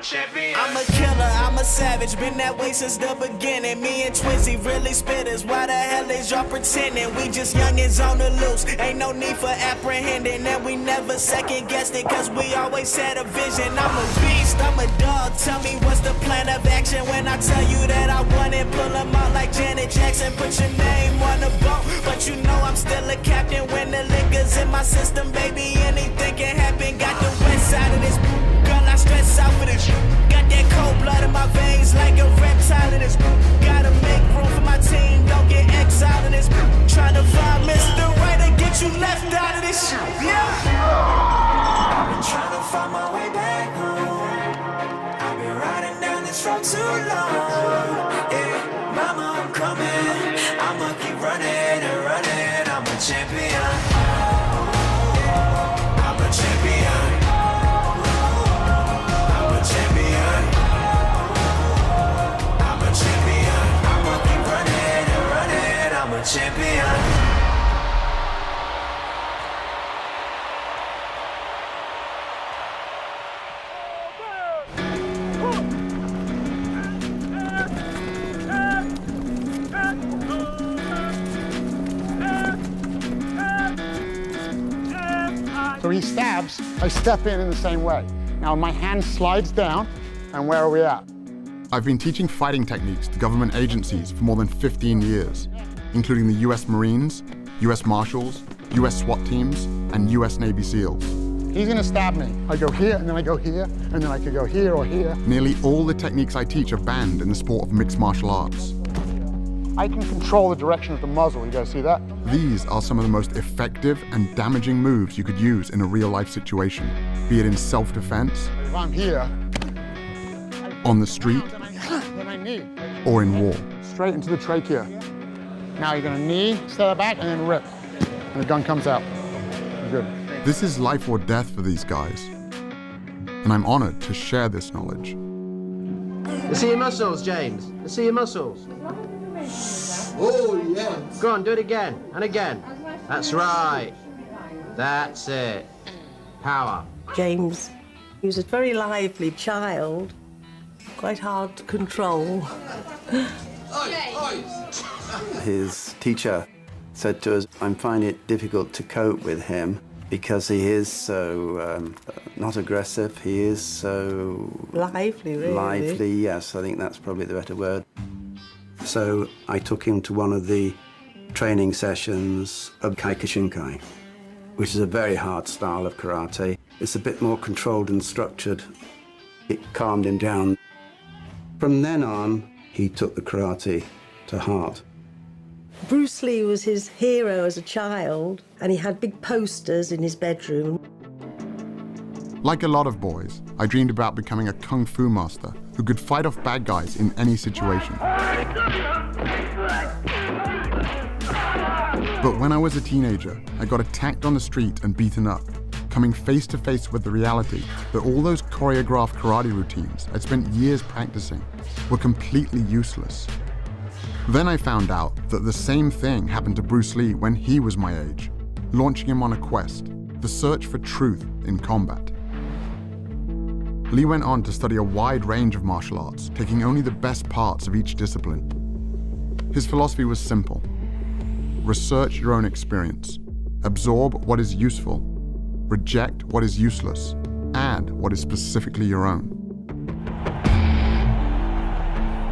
champion. I'm a killer, I'm a savage, been that way since the beginning. Me and Twizzy really spitters, why the hell is y'all pretending? We just youngins on the loose, ain't no need for apprehending. And we never second guessed it, cause we always had a vision. I'm a beast, I'm a dog, tell me what's the plan of action? When I tell you that I want it, pull them out like Janet Jackson. Put your name on the boat, but you know I'm still a captain. When the liquor's in my system, baby, anything can happen. Got the west side of this, girl, I stress out for this. Got that cold blood in my veins like a reptile in this. Gotta make room for my team, don't get exiled in this. Tryna find Mr. Right and get you left out of this shit. Yeah. I've been trying to find my way back home. I've been riding down this road too long. Yeah, mama, I'm coming. I'ma keep running and running. I'm a champion. I'm a champion. I'm a champion. I'm a champion. I'ma keep running and running. I'm a champion. So he stabs, I step in the same way. Now my hand slides down, and where are we at? I've been teaching fighting techniques to government agencies for more than 15 years, including the US Marines, US Marshals, US SWAT teams, and US Navy SEALs. He's gonna stab me. I go here, and then I go here, and then I could go here or here. Nearly all the techniques I teach are banned in the sport of mixed martial arts. I can control the direction of the muzzle, you guys see that? These are some of the most effective and damaging moves you could use in a real-life situation, be it in self-defense, If I'm here, on the street, then I knee. or in war. Straight into the trachea. Now you're gonna knee, step back, and then rip. And the gun comes out. Good. This is life or death for these guys, and I'm honored to share this knowledge. Let's see your muscles, James. Let's see your muscles. Oh, yes. Go on, do it again and again. That's right. That's it. Power. James, he was a very lively child, quite hard to control. His teacher said to us, I'm finding it difficult to cope with him because he is so not aggressive, he is so... Lively, really. Lively, yes, I think that's probably the better word. So I took him to one of the training sessions of KHÅNG, which is a very hard style of karate. It's a bit more controlled and structured. It calmed him down. From then on, he took the karate to heart. Bruce Lee was his hero as a child, and he had big posters in his bedroom. Like a lot of boys, I dreamed about becoming a kung fu master who could fight off bad guys in any situation. But when I was a teenager, I got attacked on the street and beaten up, coming face to face with the reality that all those choreographed karate routines I'd spent years practicing were completely useless. Then I found out that the same thing happened to Bruce Lee when he was my age, launching him on a quest, the search for truth in combat. Lee went on to study a wide range of martial arts, taking only the best parts of each discipline. His philosophy was simple: research your own experience, absorb what is useful, reject what is useless, add what is specifically your own.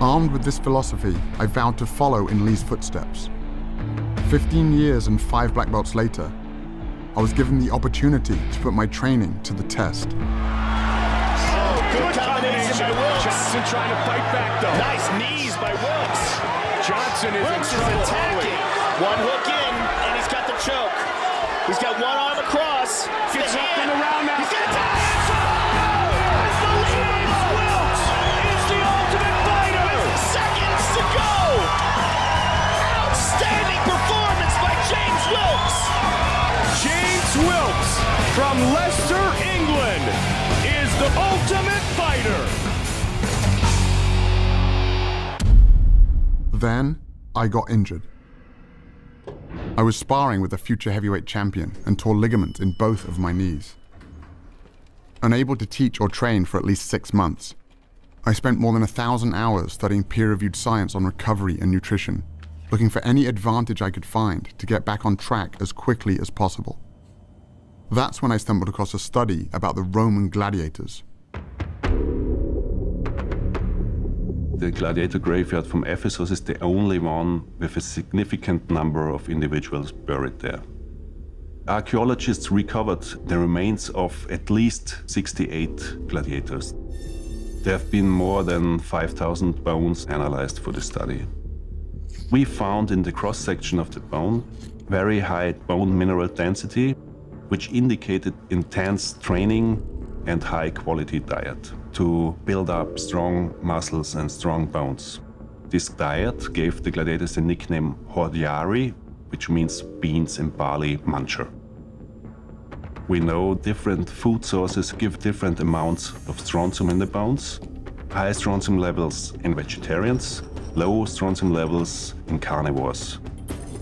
Armed with this philosophy, I vowed to follow in Lee's footsteps. 15 years and 5 black belts later, I was given the opportunity to put my training to the test. Good combination by Wilkes. Johnson trying to fight back, though. Nice knees by Wilkes. Johnson is in trouble attacking. One hook in, and he's got the choke. He's got one arm across. Gets up and around now. He's got a tie. Wilkes is the ultimate fighter. With seconds to go. Outstanding performance by James Wilkes. James Wilkes from Leicester, England, is the ultimate fighter. Then, I got injured. I was sparring with a future heavyweight champion and tore ligaments in both of my knees. Unable to teach or train for at least 6 months, I spent more than 1,000 hours studying peer-reviewed science on recovery and nutrition, looking for any advantage I could find to get back on track as quickly as possible. That's when I stumbled across a study about the Roman gladiators. The gladiator graveyard from Ephesus is the only one with a significant number of individuals buried there. Archaeologists recovered the remains of at least 68 gladiators. There have been more than 5,000 bones analyzed for the study. We found in the cross-section of the bone very high bone mineral density, which indicated intense training and high-quality diet to build up strong muscles and strong bones. This diet gave the gladiators the nickname hordeari, which means beans and barley muncher. We know different food sources give different amounts of strontium in the bones. High strontium levels in vegetarians, low strontium levels in carnivores.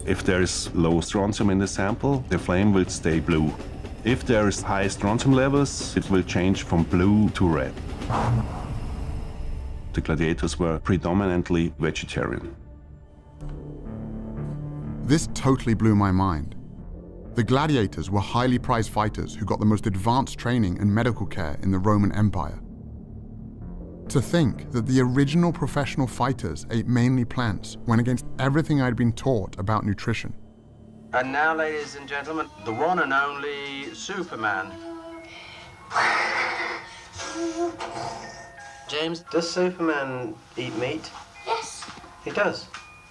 If there is low strontium in the sample, the flame will stay blue. If there is high strontium levels, it will change from blue to red. The gladiators were predominantly vegetarian. This totally blew my mind. The gladiators were highly prized fighters who got the most advanced training and medical care in the Roman Empire. To think that the original professional fighters ate mainly plants went against everything I'd been taught about nutrition. And now, ladies and gentlemen, the one and only Superman. James, does Superman eat meat? Yes. He does?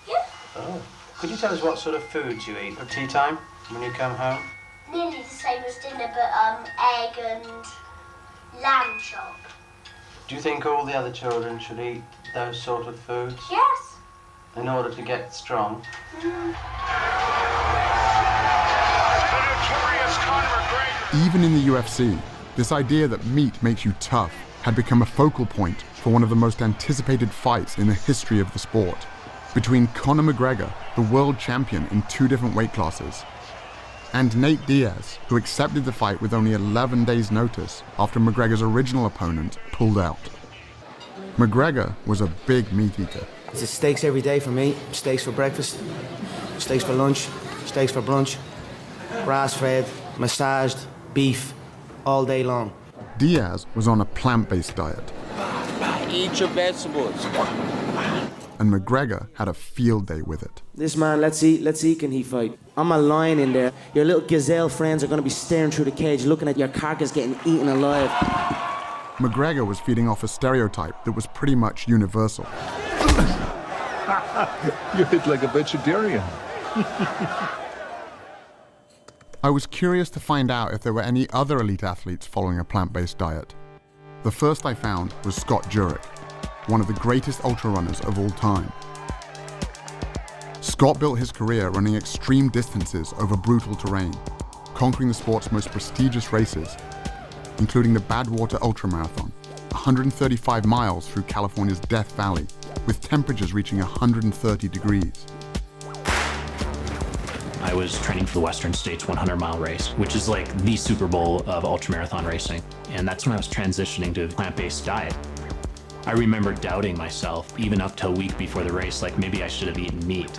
Yeah. Oh. Could you tell us what sort of foods you eat at tea time when you come home? Nearly the same as dinner, but egg and lamb chop. Do you think all the other children should eat those sort of foods? Yes. In order to get strong? Even in the UFC, this idea that meat makes you tough had become a focal point for one of the most anticipated fights in the history of the sport, between Conor McGregor, the world champion in 2 different weight classes, and Nate Diaz, who accepted the fight with only 11 days' notice after McGregor's original opponent pulled out. McGregor was a big meat eater. It's steaks every day for me. Steaks for breakfast, steaks for lunch, steaks for brunch, grass-fed, massaged, beef, all day long. Diaz was on a plant-based diet. Eat your vegetables. And McGregor had a field day with it. This man, let's see, can he fight? I'm a lion in there. Your little gazelle friends are gonna be staring through the cage, looking at your carcass getting eaten alive. McGregor was feeding off a stereotype that was pretty much universal. You hit like a vegetarian. I was curious to find out if there were any other elite athletes following a plant-based diet. The first I found was Scott Jurek, one of the greatest ultra runners of all time. Scott built his career running extreme distances over brutal terrain, conquering the sport's most prestigious races, including the Badwater Ultramarathon, 135 miles through California's Death Valley, with temperatures reaching 130 degrees. I was training for the Western States 100-mile race, which is like the Super Bowl of ultramarathon racing. And that's when I was transitioning to a plant-based diet. I remember doubting myself, even up to a week before the race, like maybe I should have eaten meat.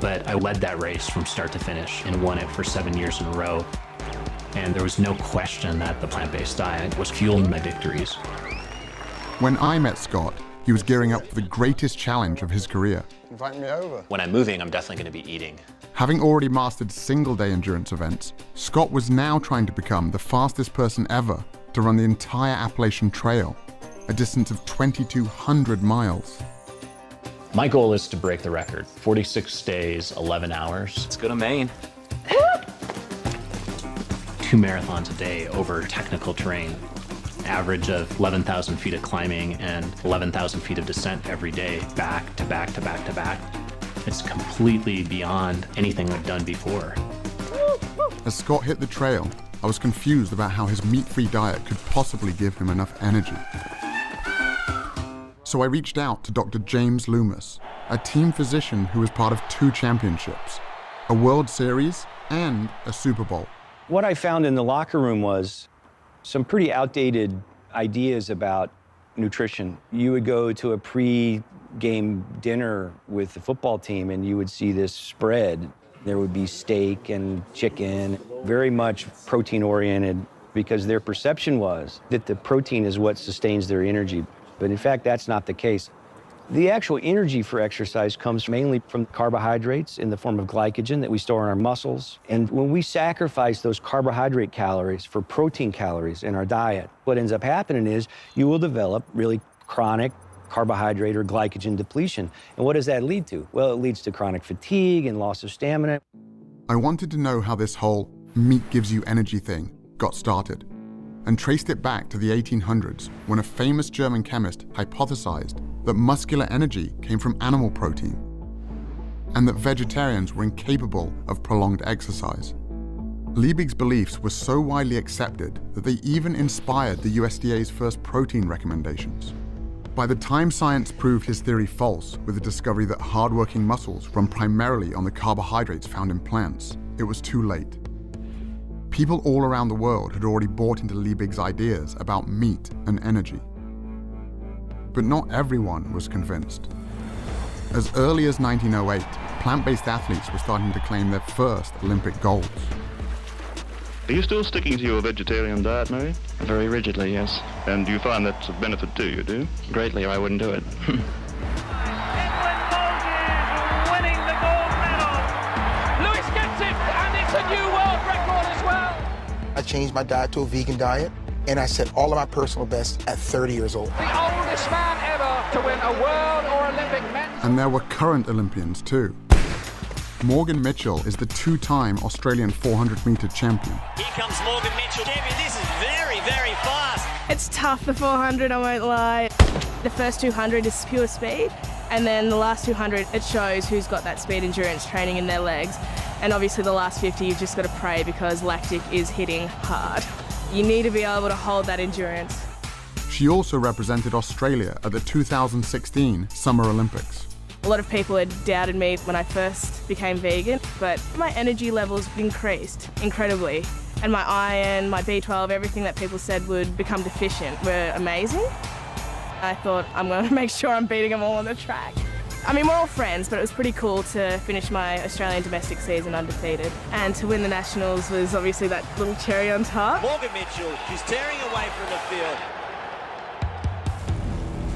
But I led that race from start to finish and won it for 7 years in a row. And there was no question that the plant-based diet was fueling my victories. When I met Scott, he was gearing up for the greatest challenge of his career. Invite me over. When I'm moving, I'm definitely going to be eating. Having already mastered single-day endurance events, Scott was now trying to become the fastest person ever to run the entire Appalachian Trail, a distance of 2,200 miles. My goal is to break the record. 46 days, 11 hours. Let's go to Maine. 2 marathons a day over technical terrain. Average of 11,000 feet of climbing and 11,000 feet of descent every day, back to back to back to back. It's completely beyond anything I've done before. As Scott hit the trail, I was confused about how his meat-free diet could possibly give him enough energy. So I reached out to Dr. James Loomis, a team physician who was part of 2 championships, a World Series and a Super Bowl. What I found in the locker room was some pretty outdated ideas about nutrition. You would go to a pre-game dinner with the football team and you would see this spread. There would be steak and chicken, very much protein-oriented, because their perception was that the protein is what sustains their energy. But in fact, that's not the case. The actual energy for exercise comes mainly from carbohydrates in the form of glycogen that we store in our muscles. And when we sacrifice those carbohydrate calories for protein calories in our diet, what ends up happening is you will develop really chronic carbohydrate or glycogen depletion. And what does that lead to? Well, it leads to chronic fatigue and loss of stamina. I wanted to know how this whole meat gives you energy thing got started, and traced it back to the 1800s when a famous German chemist hypothesized that muscular energy came from animal protein, and that vegetarians were incapable of prolonged exercise. Liebig's beliefs were so widely accepted that they even inspired the USDA's first protein recommendations. By the time science proved his theory false with the discovery that hardworking muscles run primarily on the carbohydrates found in plants, it was too late. People all around the world had already bought into Liebig's ideas about meat and energy. But not everyone was convinced. As early as 1908, plant-based athletes were starting to claim their first Olympic golds. Are you still sticking to your vegetarian diet, Mary? Very rigidly, yes. And do you find that's a benefit to you, do you? Greatly, or I wouldn't do it. Winning the gold medal. Lewis gets it, and it's a new world record as well. I changed my diet to a vegan diet, and I set all of my personal bests at 30 years old. The oldest man ever to win a world or Olympic men's. And there were current Olympians too. Morgan Mitchell is the two-time Australian 400-meter champion. Here comes Morgan Mitchell. Champion, this is very, very fast. It's tough, the 400, I won't lie. The first 200 is pure speed, and then the last 200, it shows who's got that speed endurance training in their legs. And obviously the last 50, you've just got to pray because lactic is hitting hard. You need to be able to hold that endurance. She also represented Australia at the 2016 Summer Olympics. A lot of people had doubted me when I first became vegan, but my energy levels increased incredibly. And my iron, my B12, everything that people said would become deficient were amazing. I thought, I'm going to make sure I'm beating them all on the track. I mean, we're all friends, but it was pretty cool to finish my Australian domestic season undefeated. And to win the Nationals was obviously that little cherry on top. Morgan Mitchell, she's tearing away from the field.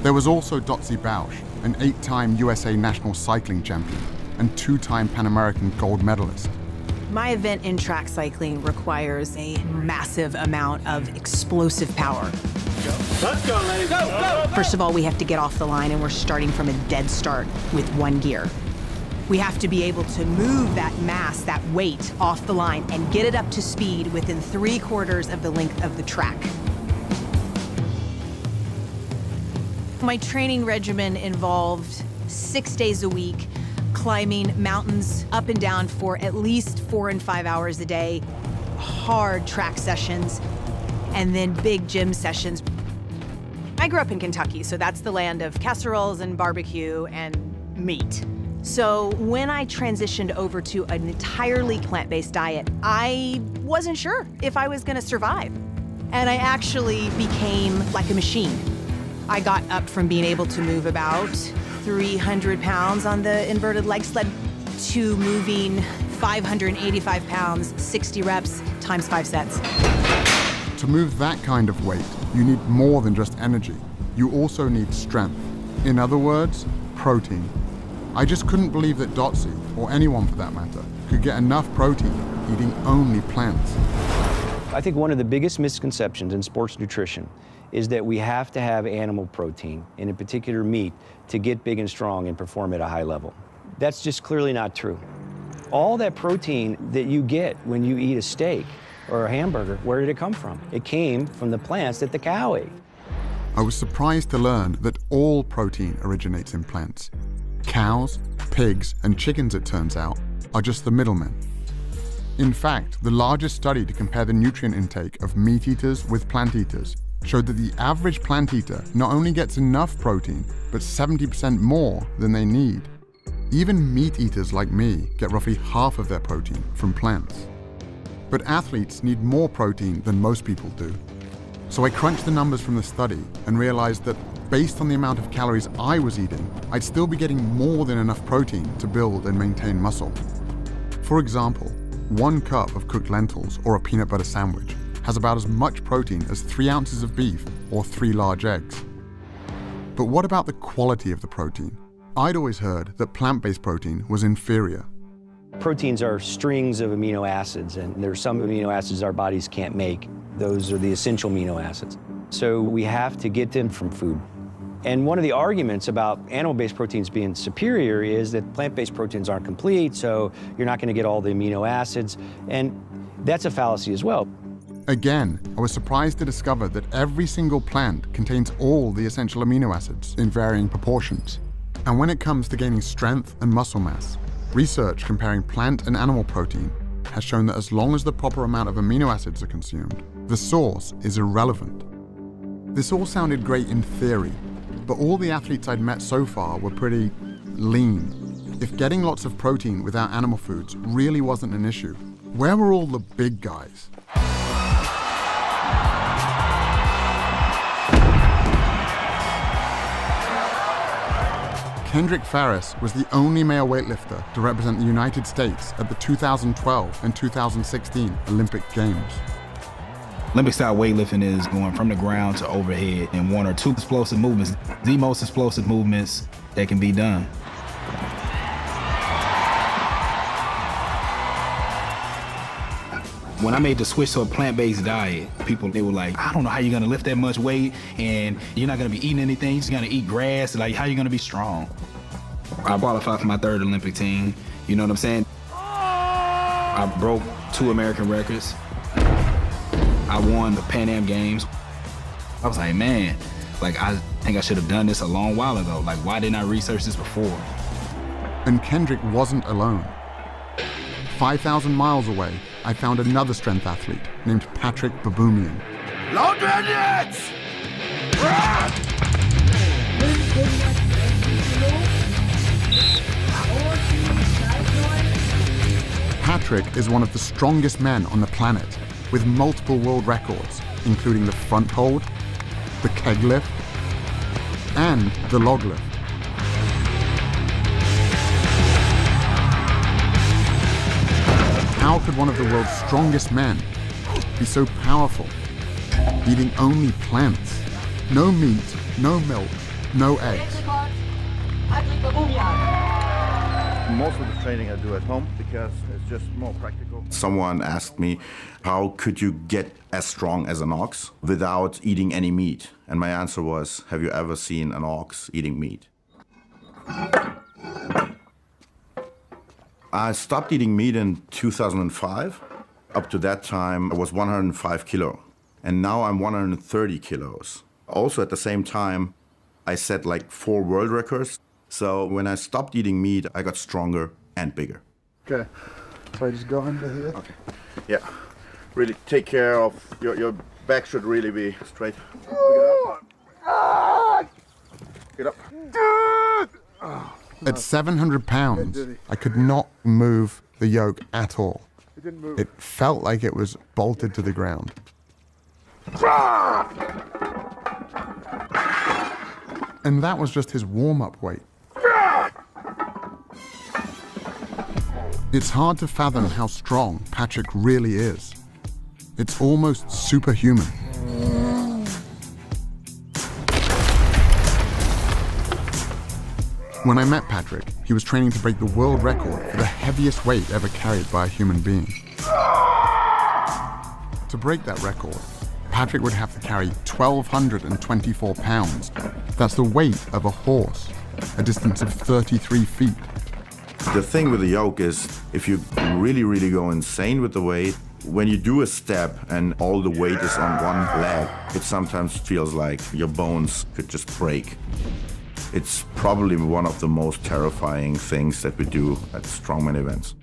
There was also Dotsie Bausch, an 8-time USA national cycling champion and 2-time Pan American gold medalist. My event in track cycling requires a massive amount of explosive power. Let's go, ladies. Go, go, go. First of all, we have to get off the line, and we're starting from a dead start with one gear. We have to be able to move that mass, that weight, off the line and get it up to speed within 3/4 of the length of the track. My training regimen involved 6 days a week, climbing mountains up and down for at least 4 and 5 hours a day, hard track sessions, and then big gym sessions. I grew up in Kentucky, so that's the land of casseroles and barbecue and meat. So when I transitioned over to an entirely plant-based diet, I wasn't sure if I was gonna survive. And I actually became like a machine. I got up from being able to move about 300 pounds on the inverted leg sled to moving 585 pounds, 60 reps, times 5 sets. To move that kind of weight, you need more than just energy. You also need strength. In other words, protein. I just couldn't believe that Dotsie, or anyone for that matter, could get enough protein eating only plants. I think one of the biggest misconceptions in sports nutrition is that we have to have animal protein, and in particular meat, to get big and strong and perform at a high level. That's just clearly not true. All that protein that you get when you eat a steak or a hamburger, where did it come from? It came from the plants that the cow ate. I was surprised to learn that all protein originates in plants. Cows, pigs, and chickens, it turns out, are just the middlemen. In fact, the largest study to compare the nutrient intake of meat eaters with plant eaters showed that the average plant eater not only gets enough protein, but 70% more than they need. Even meat eaters like me get roughly half of their protein from plants. But athletes need more protein than most people do. So I crunched the numbers from the study and realized that based on the amount of calories I was eating, I'd still be getting more than enough protein to build and maintain muscle. For example, 1 cup of cooked lentils or a peanut butter sandwich has about as much protein as 3 ounces of beef or 3 large eggs. But what about the quality of the protein? I'd always heard that plant-based protein was inferior. Proteins are strings of amino acids, and there's some amino acids our bodies can't make. Those are the essential amino acids. So we have to get them from food. And one of the arguments about animal-based proteins being superior is that plant-based proteins aren't complete, so you're not going to get all the amino acids, and that's a fallacy as well. Again, I was surprised to discover that every single plant contains all the essential amino acids in varying proportions. And when it comes to gaining strength and muscle mass, research comparing plant and animal protein has shown that as long as the proper amount of amino acids are consumed, the source is irrelevant. This all sounded great in theory, but all the athletes I'd met so far were pretty lean. If getting lots of protein without animal foods really wasn't an issue, where were all the big guys? Kendrick Farris was the only male weightlifter to represent the United States at the 2012 and 2016 Olympic Games. Olympic-style weightlifting is going from the ground to overhead in 1 or 2 explosive movements, the most explosive movements that can be done. When I made the switch to a plant-based diet, they were like, I don't know how you're gonna lift that much weight and you're not gonna be eating anything, you're just gonna eat grass, like how are you gonna be strong? I qualified for my 3rd Olympic team, you know what I'm saying? I broke 2 American records. I won the Pan Am Games. I was like, man, like I think I should have done this a long while ago. Like, why didn't I research this before? And Kendrick wasn't alone. 5,000 miles away, I found another strength athlete named Patrick Baboumian. Load grenades! Patrick is one of the strongest men on the planet, with multiple world records, including the front hold, the keg lift, and the log lift. How could one of the world's strongest men be so powerful, eating only plants? No meat, no milk, no eggs. Most of the training I do at home because it's just more practical. Someone asked me, how could you get as strong as an ox without eating any meat? And my answer was, have you ever seen an ox eating meat? I stopped eating meat in 2005. Up to that time, I was 105 kilo. And now I'm 130 kilos. Also at the same time, I set like 4 world records. So when I stopped eating meat, I got stronger and bigger. Okay, so I just go under here. Okay, yeah. Really take care of, your back should really be straight. Get up. At 700 pounds, I could not move the yoke at all. It didn't move. It felt like it was bolted to the ground. And that was just his warm-up weight. It's hard to fathom how strong Patrick really is. It's almost superhuman. When I met Patrick, he was training to break the world record for the heaviest weight ever carried by a human being. To break that record, Patrick would have to carry 1,224 pounds. That's the weight of a horse, a distance of 33 feet. The thing with the yoke is, if you really, really go insane with the weight, when you do a step and all the weight is on one leg, it sometimes feels like your bones could just break. It's probably one of the most terrifying things that we do at strongman events.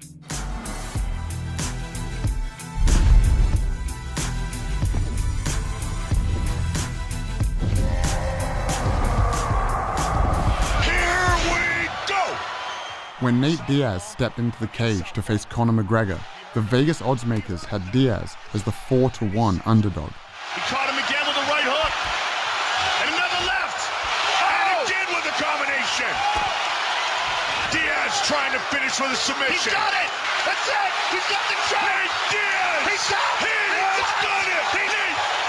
When Nate Diaz stepped into the cage to face Conor McGregor, the Vegas oddsmakers had Diaz as the 4-1 underdog. He caught him again with a trying to finish with a submission. He's got it! That's it! He's got the choke! He's got it! He's done it! Nate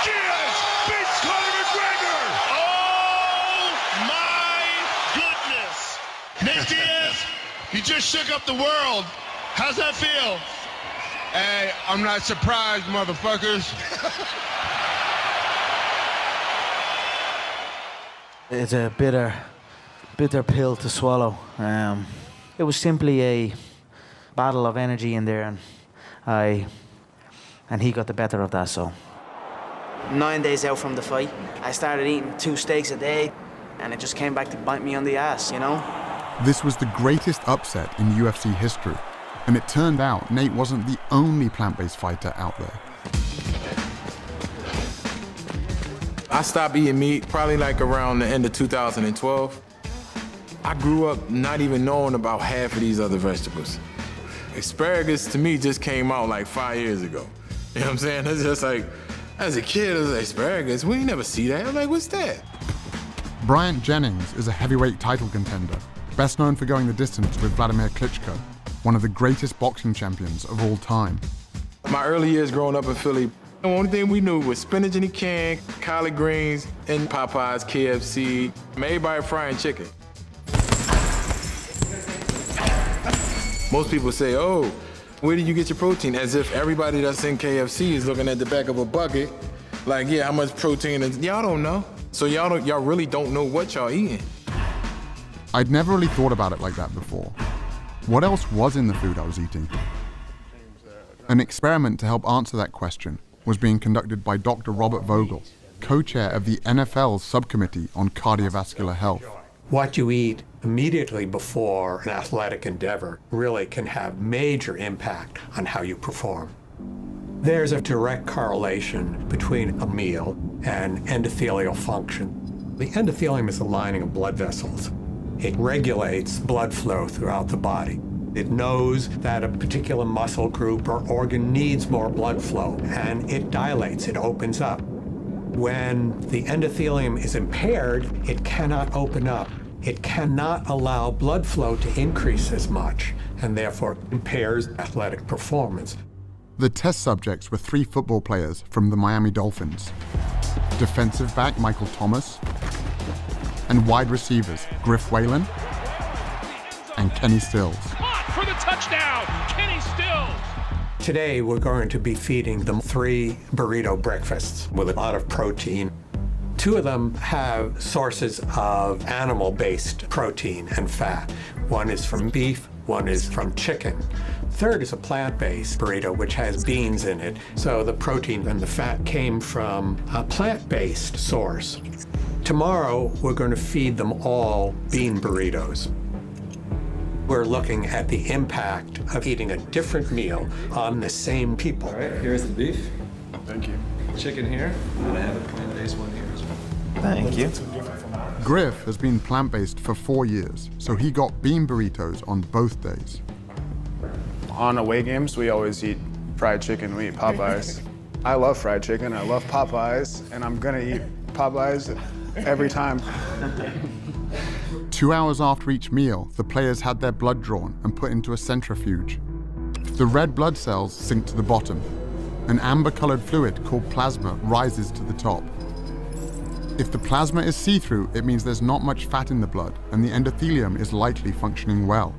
Diaz beats Conor McGregor! Oh my goodness! Nate Diaz, you just shook up the world. How's that feel? Hey, I'm not surprised, motherfuckers. It's a bitter pill to swallow. It was simply a battle of energy in there, and he got the better of that, so. 9 days out from the fight, I started eating 2 steaks a day, and it just came back to bite me on the ass, you know? This was the greatest upset in UFC history, and it turned out Nate wasn't the only plant-based fighter out there. I stopped eating meat probably like around the end of 2012. I grew up not even knowing about half of these other vegetables. Asparagus to me just came out like 5 years ago. You know what I'm saying? It's just like, as a kid, it was like, asparagus, we ain't never see that. I'm like, what's that? Bryant Jennings is a heavyweight title contender, best known for going the distance with Vladimir Klitschko, one of the greatest boxing champions of all time. My early years growing up in Philly, the only thing we knew was spinach in a can, collard greens, and Popeyes, KFC, made by frying chicken. Most people say, oh, where do you get your protein? As if everybody that's in KFC is looking at the back of a bucket, like, yeah, how much protein is, y'all don't know. So y'all really don't know what y'all eating. I'd never really thought about it like that before. What else was in the food I was eating? An experiment to help answer that question was being conducted by Dr. Robert Vogel, co-chair of the NFL's subcommittee on cardiovascular health. What you eat immediately before an athletic endeavor really can have major impact on how you perform. There's a direct correlation between a meal and endothelial function. The endothelium is the lining of blood vessels. It regulates blood flow throughout the body. It knows that a particular muscle group or organ needs more blood flow, and it dilates, it opens up. When the endothelium is impaired, it cannot open up. It cannot allow blood flow to increase as much, and therefore impairs athletic performance. The test subjects were 3 football players from the Miami Dolphins, defensive back Michael Thomas, and wide receivers Griff Whalen and Kenny Stills. For the touchdown, Kenny Stills. Today, we're going to be feeding them 3 burrito breakfasts with a lot of protein. 2 of them have sources of animal-based protein and fat. One is from beef, one is from chicken. Third is a plant-based burrito, which has beans in it. So the protein and the fat came from a plant-based source. Tomorrow, we're going to feed them all bean burritos. We're looking at the impact of eating a different meal on the same people. All right, here's the beef. Thank you. Chicken here, and I have a plant-based one here as well. Thank you. Griff has been plant-based for 4 years, so he got bean burritos on both days. On away games, we always eat fried chicken, we eat Popeyes. I love fried chicken, I love Popeyes, and I'm gonna eat Popeyes every time. 2 hours after each meal, the players had their blood drawn and put into a centrifuge. The red blood cells sink to the bottom. An amber-colored fluid called plasma rises to the top. If the plasma is see-through, it means there's not much fat in the blood, and the endothelium is likely functioning well.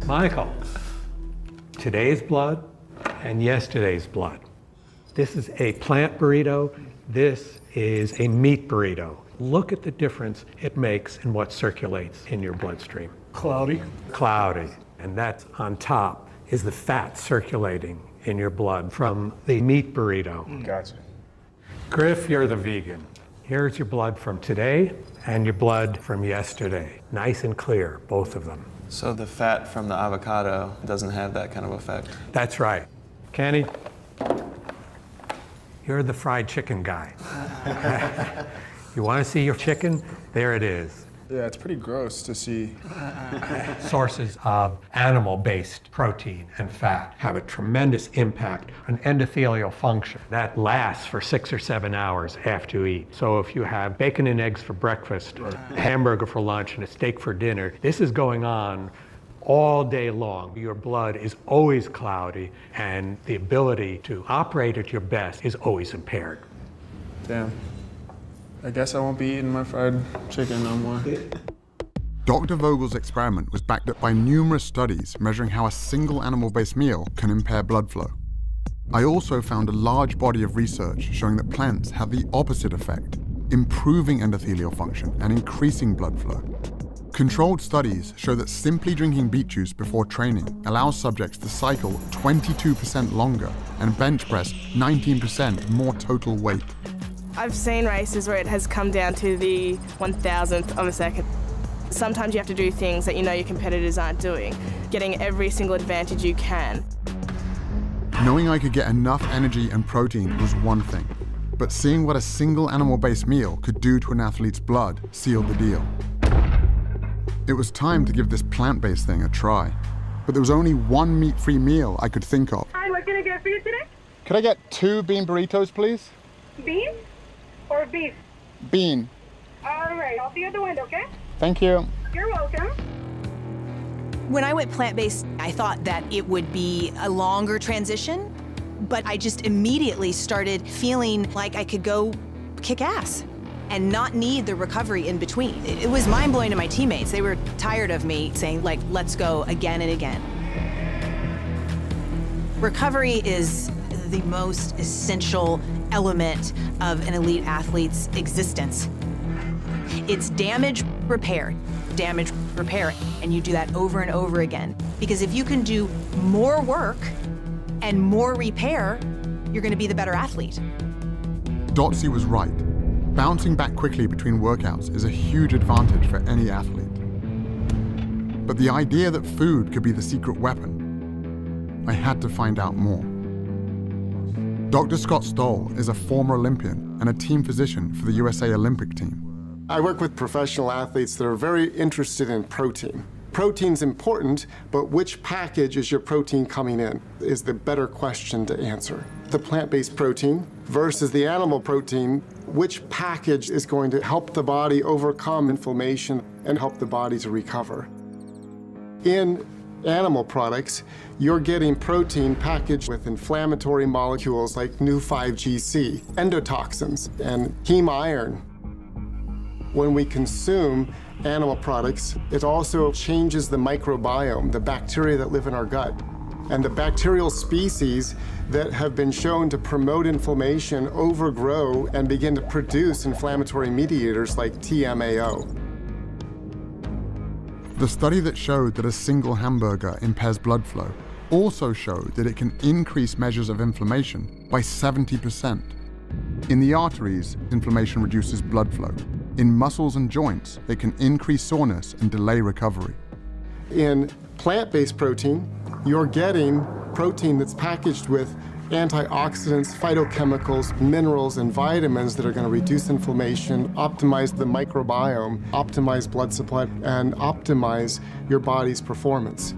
Michael, today's blood and yesterday's blood. This is a plant burrito. This is a meat burrito. Look at the difference it makes in what circulates in your bloodstream. Cloudy. Cloudy. And that's on top is the fat circulating in your blood from the meat burrito. Gotcha. Griff, you're the vegan. Here's your blood from today and your blood from yesterday. Nice and clear, both of them. So the fat from the avocado doesn't have that kind of effect? That's right. Kenny, you're the fried chicken guy. You want to see your chicken? There it is. Yeah, it's pretty gross to see. Sources of animal-based protein and fat have a tremendous impact on endothelial function. That lasts for 6 or 7 hours after you eat. So if you have bacon and eggs for breakfast, a hamburger for lunch, and a steak for dinner, this is going on all day long. Your blood is always cloudy, and the ability to operate at your best is always impaired. Damn. I guess I won't be eating my fried chicken no more. Dr. Vogel's experiment was backed up by numerous studies measuring how a single animal-based meal can impair blood flow. I also found a large body of research showing that plants have the opposite effect, improving endothelial function and increasing blood flow. Controlled studies show that simply drinking beet juice before training allows subjects to cycle 22% longer and bench press 19% more total weight. I've seen races where it has come down to the 1,000th of a second. Sometimes you have to do things that you know your competitors aren't doing, getting every single advantage you can. Knowing I could get enough energy and protein was one thing, but seeing what a single animal-based meal could do to an athlete's blood sealed the deal. It was time to give this plant-based thing a try, but there was only one meat-free meal I could think of. Hi, what can I get for you today? Could I get 2 bean burritos, please? Bean or beef? Bean. All right, I'll see you at the window, okay? Thank you. You're welcome. When I went plant-based, I thought that it would be a longer transition, but I just immediately started feeling like I could go kick ass and not need the recovery in between. It was mind-blowing to my teammates. They were tired of me saying, like, let's go again and again. Recovery is the most essential element of an elite athlete's existence. It's damage repair, and you do that over and over again. Because if you can do more work and more repair, you're gonna be the better athlete. Dotsie was right. Bouncing back quickly between workouts is a huge advantage for any athlete. But the idea that food could be the secret weapon, I had to find out more. Dr. Scott Stoll is a former Olympian and a team physician for the USA Olympic team. I work with professional athletes that are very interested in protein. Protein's important, but which package is your protein coming in is the better question to answer. The plant-based protein versus the animal protein, which package is going to help the body overcome inflammation and help the body to recover? In animal products, you're getting protein packaged with inflammatory molecules like new 5-GC, endotoxins, and heme iron. When we consume animal products, it also changes the microbiome, the bacteria that live in our gut. And the bacterial species that have been shown to promote inflammation overgrow and begin to produce inflammatory mediators like TMAO. The study that showed that a single hamburger impairs blood flow also showed that it can increase measures of inflammation by 70%. In the arteries, inflammation reduces blood flow. In muscles and joints, it can increase soreness and delay recovery. In plant-based protein, you're getting protein that's packaged with antioxidants, phytochemicals, minerals, and vitamins that are going to reduce inflammation, optimize the microbiome, optimize blood supply, and optimize your body's performance.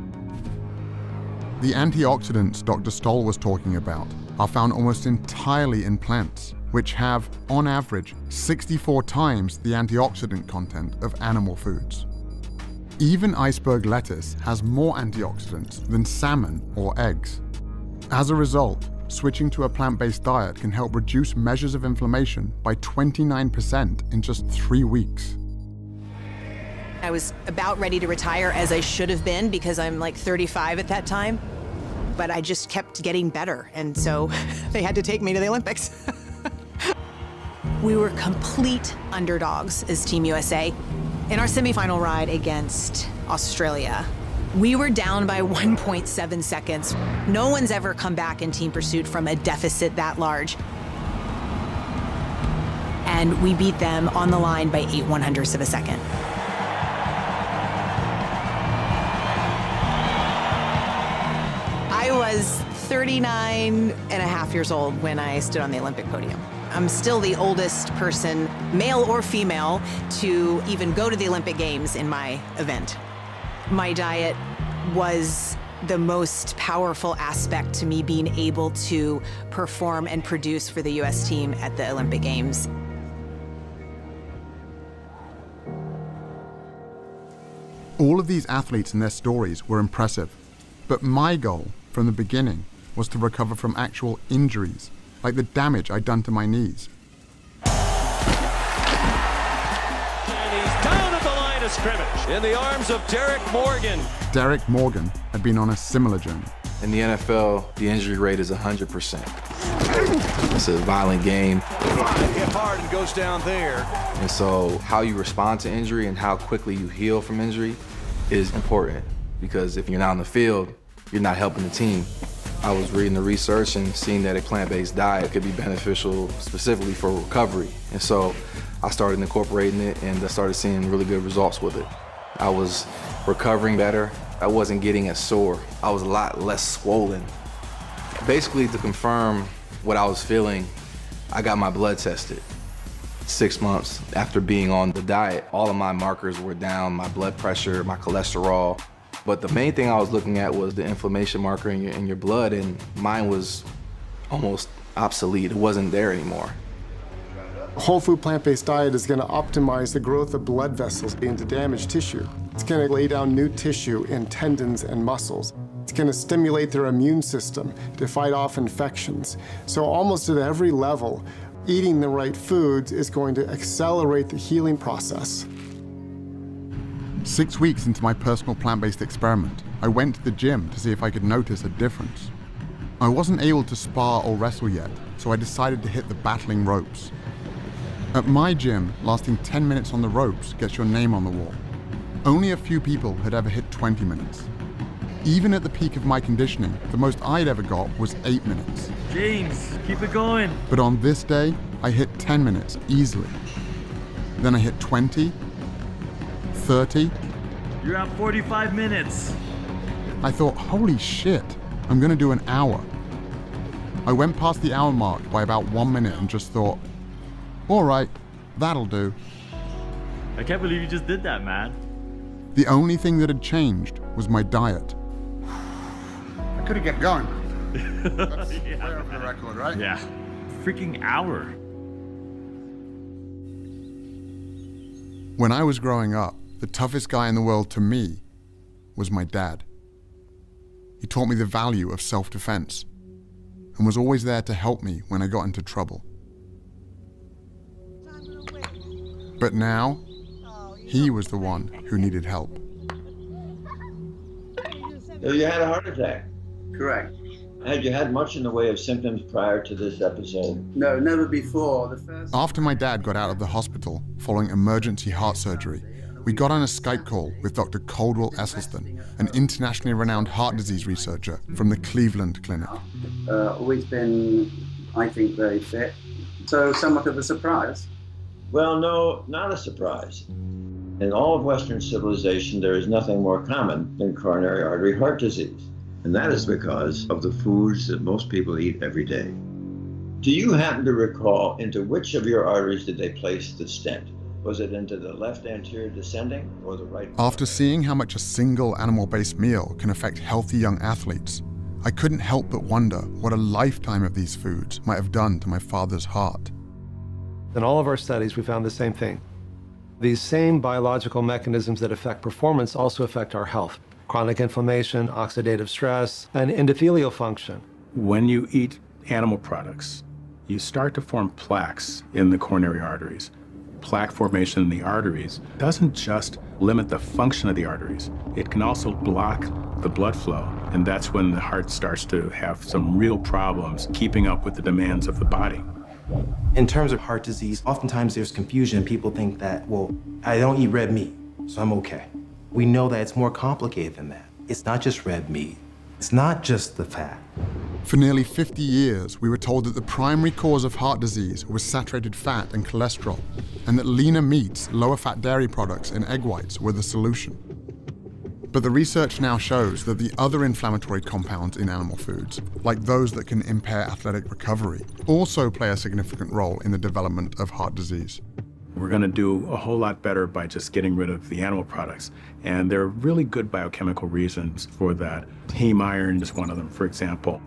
The antioxidants Dr. Stoll was talking about are found almost entirely in plants, which have, on average, 64 times the antioxidant content of animal foods. Even iceberg lettuce has more antioxidants than salmon or eggs. As a result, switching to a plant-based diet can help reduce measures of inflammation by 29% in just 3 weeks. I was about ready to retire, as I should have been, because I'm like 35 at that time. But I just kept getting better, and so they had to take me to the Olympics. We were complete underdogs as Team USA. In our semifinal ride against Australia, we were down by 1.7 seconds. No one's ever come back in team pursuit from a deficit that large. And we beat them on the line by 8/100ths of a second. I was 39 and a half years old when I stood on the Olympic podium. I'm still the oldest person, male or female, to even go to the Olympic Games in my event. My diet was the most powerful aspect to me being able to perform and produce for the U.S. team at the Olympic Games. All of these athletes and their stories were impressive, but my goal from the beginning was to recover from actual injuries, like the damage I'd done to my knees. And he's down at the line of scrimmage in the arms of Derek Morgan. Derek Morgan had been on a similar journey. In the NFL, the injury rate is 100%. It's a violent game. Hit hard and goes down there. And so how you respond to injury and how quickly you heal from injury is important, because if you're not on the field, you're not helping the team. I was reading the research and seeing that a plant-based diet could be beneficial specifically for recovery. And so I started incorporating it and I started seeing really good results with it. I was recovering better. I wasn't getting as sore. I was a lot less swollen. Basically, to confirm what I was feeling, I got my blood tested. 6 months after being on the diet, all of my markers were down, my blood pressure, my cholesterol. But the main thing I was looking at was the inflammation marker in your blood, and mine was almost obsolete. It wasn't there anymore. A whole food plant-based diet is going to optimize the growth of blood vessels into damaged tissue. It's going to lay down new tissue in tendons and muscles. It's going to stimulate their immune system to fight off infections. So almost at every level, eating the right foods is going to accelerate the healing process. 6 weeks into my personal plant-based experiment, I went to the gym to see if I could notice a difference. I wasn't able to spar or wrestle yet, so I decided to hit the battling ropes. At my gym, lasting 10 minutes on the ropes gets your name on the wall. Only a few people had ever hit 20 minutes. Even at the peak of my conditioning, the most I'd ever got was 8 minutes. James, keep it going. But on this day, I hit 10 minutes easily. Then I hit 20, 30. You're at 45 minutes. I thought, holy shit, I'm gonna do an hour. I went past the hour mark by about 1 minute and just thought, all right, that'll do. I can't believe you just did that, man. The only thing that had changed was my diet. I could have kept going. That's way over the record, right? Yeah. Freaking hour. When I was growing up, the toughest guy in the world to me was my dad. He taught me the value of self-defense and was always there to help me when I got into trouble. But now, he was the one who needed help. So you had a heart attack? Correct. Had you had much in the way of symptoms prior to this episode? No, never before. After my dad got out of the hospital following emergency heart surgery, we got on a Skype call with Dr. Caldwell Esselstyn, an internationally renowned heart disease researcher from the Cleveland Clinic. Always been, I think, very fit. So somewhat of a surprise. Well, no, not a surprise. In all of Western civilization, there is nothing more common than coronary artery heart disease. And that is because of the foods that most people eat every day. Do you happen to recall into which of your arteries did they place the stent? Was it into the left anterior descending or the right? After seeing how much a single animal-based meal can affect healthy young athletes, I couldn't help but wonder what a lifetime of these foods might have done to my father's heart. In all of our studies, we found the same thing. These same biological mechanisms that affect performance also affect our health. Chronic inflammation, oxidative stress, and endothelial function. When you eat animal products, you start to form plaques in the coronary arteries. Plaque formation in the arteries doesn't just limit the function of the arteries, it can also block the blood flow. And that's when the heart starts to have some real problems keeping up with the demands of the body. In terms of heart disease, oftentimes there's confusion. People think that, well, I don't eat red meat, so I'm okay. We know that it's more complicated than that. It's not just red meat. It's not just the fat. For nearly 50 years, we were told that the primary cause of heart disease was saturated fat and cholesterol, and that leaner meats, lower fat dairy products, and egg whites were the solution. But the research now shows that the other inflammatory compounds in animal foods, like those that can impair athletic recovery, also play a significant role in the development of heart disease. We're going to do a whole lot better by just getting rid of the animal products. And there are really good biochemical reasons for that. Heme iron is one of them, for example.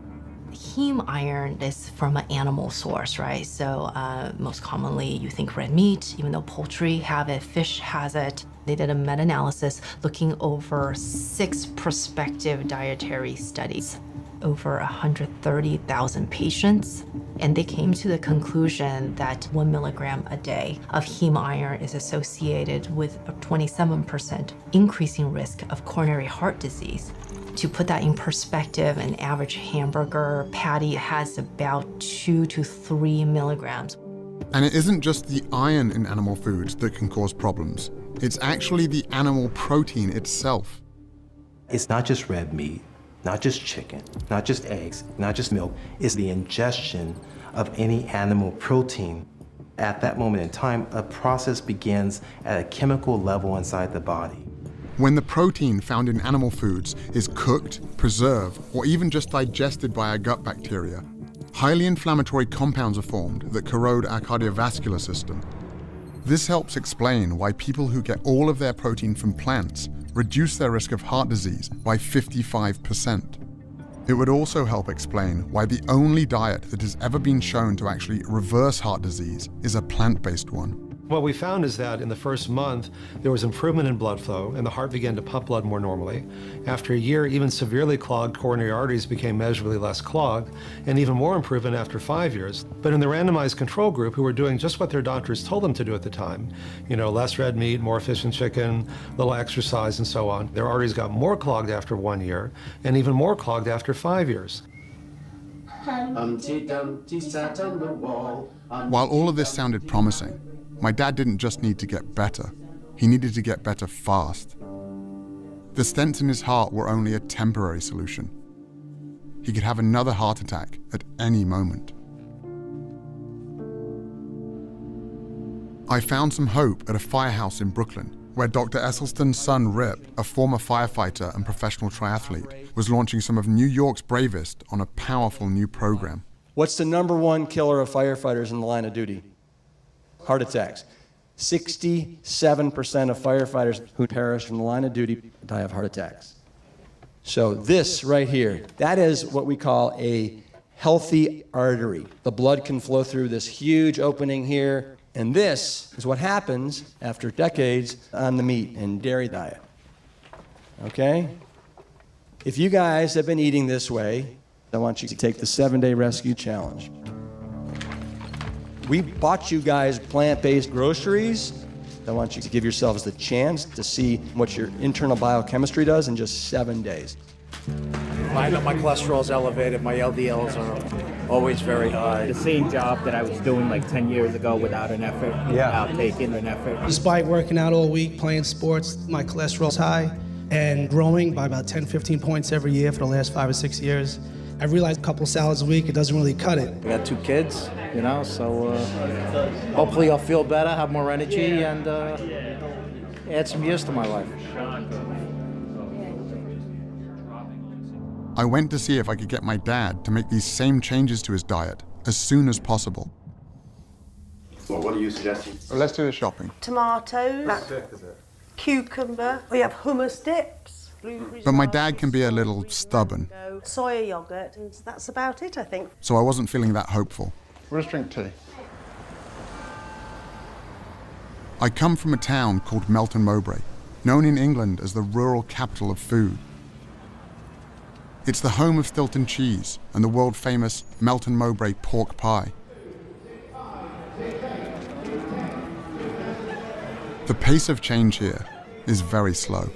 Heme iron is from an animal source, right? So most commonly you think red meat, even though poultry have it, fish has it. They did a meta-analysis looking over 6 prospective dietary studies, over 130,000 patients. And they came to the conclusion that 1 milligram a day of heme iron is associated with a 27% increasing risk of coronary heart disease. To put that in perspective, an average hamburger patty has about 2 to 3 milligrams. And it isn't just the iron in animal foods that can cause problems. It's actually the animal protein itself. It's not just red meat, not just chicken, not just eggs, not just milk. It's the ingestion of any animal protein. At that moment in time, a process begins at a chemical level inside the body. When the protein found in animal foods is cooked, preserved, or even just digested by our gut bacteria, highly inflammatory compounds are formed that corrode our cardiovascular system. This helps explain why people who get all of their protein from plants reduce their risk of heart disease by 55%. It would also help explain why the only diet that has ever been shown to actually reverse heart disease is a plant-based one. What we found is that in the first month, there was improvement in blood flow and the heart began to pump blood more normally. After a year, even severely clogged coronary arteries became measurably less clogged, and even more improvement after 5 years. But in the randomized control group, who were doing just what their doctors told them to do at the time, less red meat, more fish and chicken, little exercise and so on, their arteries got more clogged after 1 year and even more clogged after 5 years. While all of this sounded promising, my dad didn't just need to get better, he needed to get better fast. The stents in his heart were only a temporary solution. He could have another heart attack at any moment. I found some hope at a firehouse in Brooklyn, where Dr. Esselstyn's son Rip, a former firefighter and professional triathlete, was launching some of New York's bravest on a powerful new program. What's the #1 killer of firefighters in the line of duty? Heart attacks. 67% of firefighters who perish from the line of duty die of heart attacks. So this right here, that is what we call a healthy artery. The blood can flow through this huge opening here, and this is what happens after decades on the meat and dairy diet. Okay? If you guys have been eating this way, I want you to take the 7-day rescue challenge. We bought you guys plant-based groceries. I want you to give yourselves the chance to see what your internal biochemistry does in just 7 days. I know my cholesterol's elevated, my LDLs are always very high. The same job that I was doing like 10 years ago without an effort, without taking an effort. Despite working out all week, playing sports, my cholesterol's high and growing by about 10, 15 points every year for the last 5 or 6 years. I realized a couple salads a week, it doesn't really cut it. I got 2 kids, so hopefully I'll feel better, have more energy, and add some years to my life. I went to see if I could get my dad to make these same changes to his diet as soon as possible. Well, what are you suggesting? Well, let's do the shopping. Tomatoes, cucumber, we have hummus dips. But my dad can be a little stubborn, Soya yogurt, and that's about it, I think. so I wasn't feeling that hopeful. We'll just drink tea. I come from a town called Melton Mowbray, known in England as the rural capital of food. It's the home of Stilton cheese and the world-famous Melton Mowbray pork pie. The pace of change here is very slow.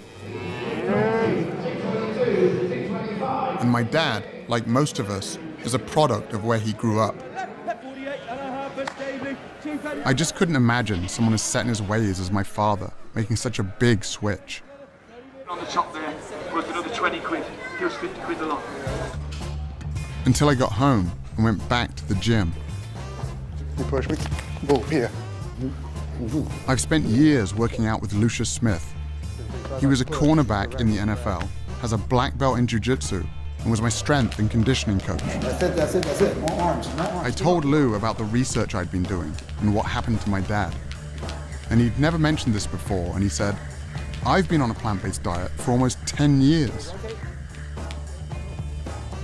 And my dad, like most of us, is a product of where he grew up. I just couldn't imagine someone as set in his ways as my father making such a big switch. On the top there, worth another 20 quid. He was 50 quid a lot. Until I got home and went back to the gym. You push me. Ball here. I've spent years working out with Lucius Smith, He was a cornerback in the NFL, has a black belt in jiu-jitsu, and was my strength and conditioning coach. That's it. More arms, more arms. I told Lou about the research I'd been doing and what happened to my dad. And he'd never mentioned this before, and he said, I've been on a plant-based diet for almost 10 years.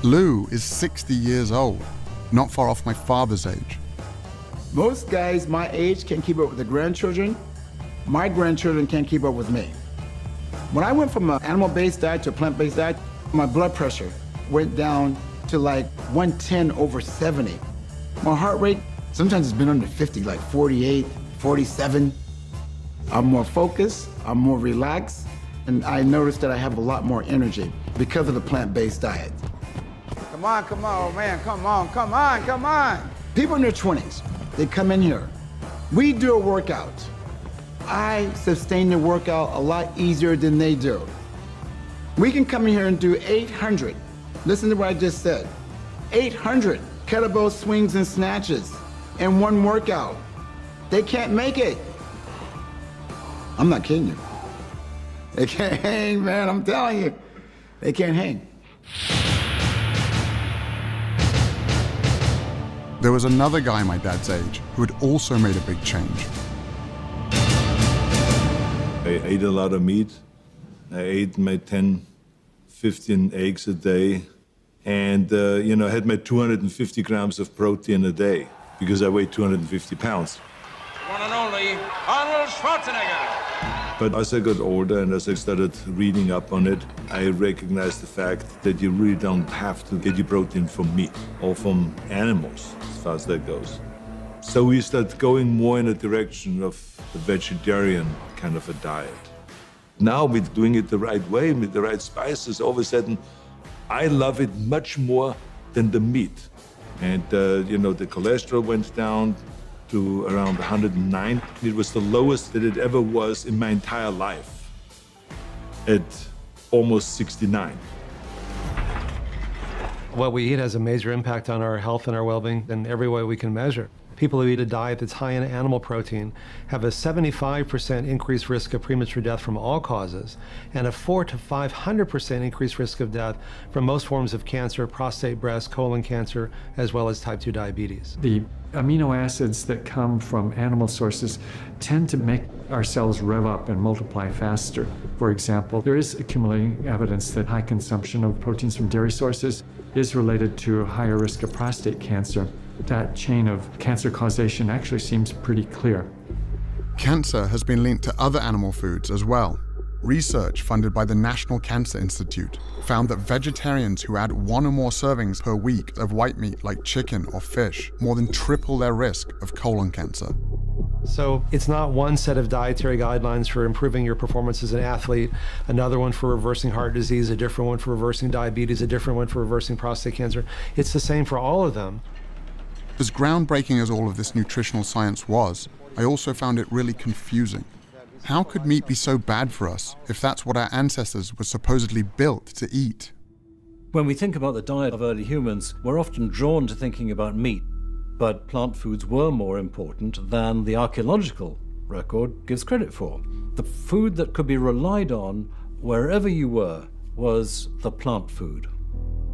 Lou is 60 years old, not far off my father's age. Most guys my age can keep up with the grandchildren. My grandchildren can't keep up with me. When I went from an animal-based diet to a plant-based diet, my blood pressure went down to like 110/70. My heart rate, sometimes it's been under 50, like 48, 47. I'm more focused, I'm more relaxed, and I noticed that I have a lot more energy because of the plant-based diet. Come on, man, come on. People in their 20s, they come in here. We do a workout. I sustain the workout a lot easier than they do. We can come in here and do 800. Listen to what I just said. 800 kettlebell swings and snatches in one workout. They can't make it. I'm not kidding you. They can't hang, man, I'm telling you. They can't hang. There was another guy my dad's age who had also made a big change. I ate a lot of meat. I ate my 10, 15 eggs a day. And, I had my 250 grams of protein a day because I weighed 250 pounds. One and only Arnold Schwarzenegger. But as I got older and as I started reading up on it, I recognized the fact that you really don't have to get your protein from meat or from animals, as far as that goes. So we started going more in a direction of a vegetarian kind of a diet. Now we're doing it the right way, with the right spices. All of a sudden, I love it much more than the meat. And, the cholesterol went down to around 109. It was the lowest that it ever was in my entire life, at almost 69. What we eat has a major impact on our health and our well-being in every way we can measure. People who eat a diet that's high in animal protein have a 75% increased risk of premature death from all causes, and a 400% to 500% increased risk of death from most forms of cancer, prostate, breast, colon cancer, as well as type 2 diabetes. The amino acids that come from animal sources tend to make our cells rev up and multiply faster. For example, there is accumulating evidence that high consumption of proteins from dairy sources is related to a higher risk of prostate cancer. That chain of cancer causation actually seems pretty clear. Cancer has been linked to other animal foods as well. Research funded by the National Cancer Institute found that vegetarians who add 1 or more servings per week of white meat like chicken or fish more than triple their risk of colon cancer. So it's not one set of dietary guidelines for improving your performance as an athlete, another one for reversing heart disease, a different one for reversing diabetes, a different one for reversing prostate cancer. It's the same for all of them. As groundbreaking as all of this nutritional science was, I also found it really confusing. How could meat be so bad for us if that's what our ancestors were supposedly built to eat? When we think about the diet of early humans, we're often drawn to thinking about meat, but plant foods were more important than the archaeological record gives credit for. The food that could be relied on wherever you were was the plant food.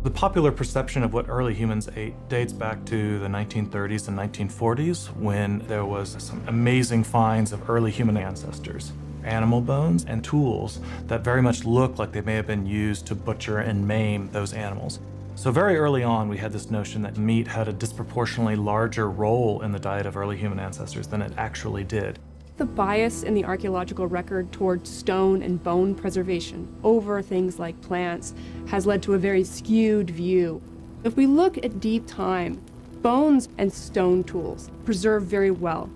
The popular perception of what early humans ate dates back to the 1930s and 1940s, when there was some amazing finds of early human ancestors, animal bones and tools that very much look like they may have been used to butcher and maim those animals. So very early on, we had this notion that meat had a disproportionately larger role in the diet of early human ancestors than it actually did. The bias in the archaeological record toward stone and bone preservation over things like plants has led to a very skewed view. If we look at deep time, bones and stone tools preserve very well,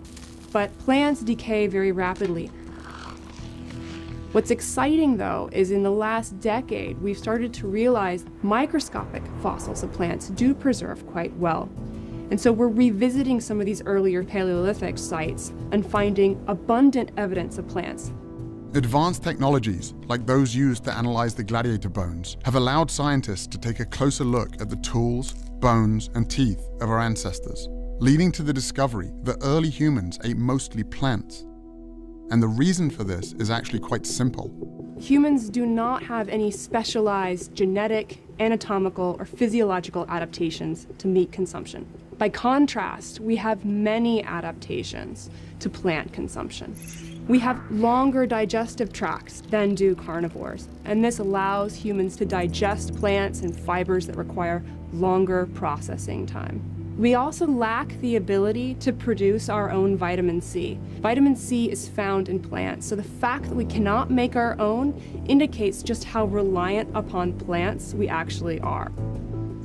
but plants decay very rapidly. What's exciting, though, is in the last decade, we've started to realize microscopic fossils of plants do preserve quite well. And so we're revisiting some of these earlier Paleolithic sites and finding abundant evidence of plants. Advanced technologies, like those used to analyze the gladiator bones, have allowed scientists to take a closer look at the tools, bones, and teeth of our ancestors, leading to the discovery that early humans ate mostly plants. And the reason for this is actually quite simple. Humans do not have any specialized genetic, anatomical, or physiological adaptations to meat consumption. By contrast, we have many adaptations to plant consumption. We have longer digestive tracts than do carnivores, and this allows humans to digest plants and fibers that require longer processing time. We also lack the ability to produce our own vitamin C. Vitamin C is found in plants, so the fact that we cannot make our own indicates just how reliant upon plants we actually are.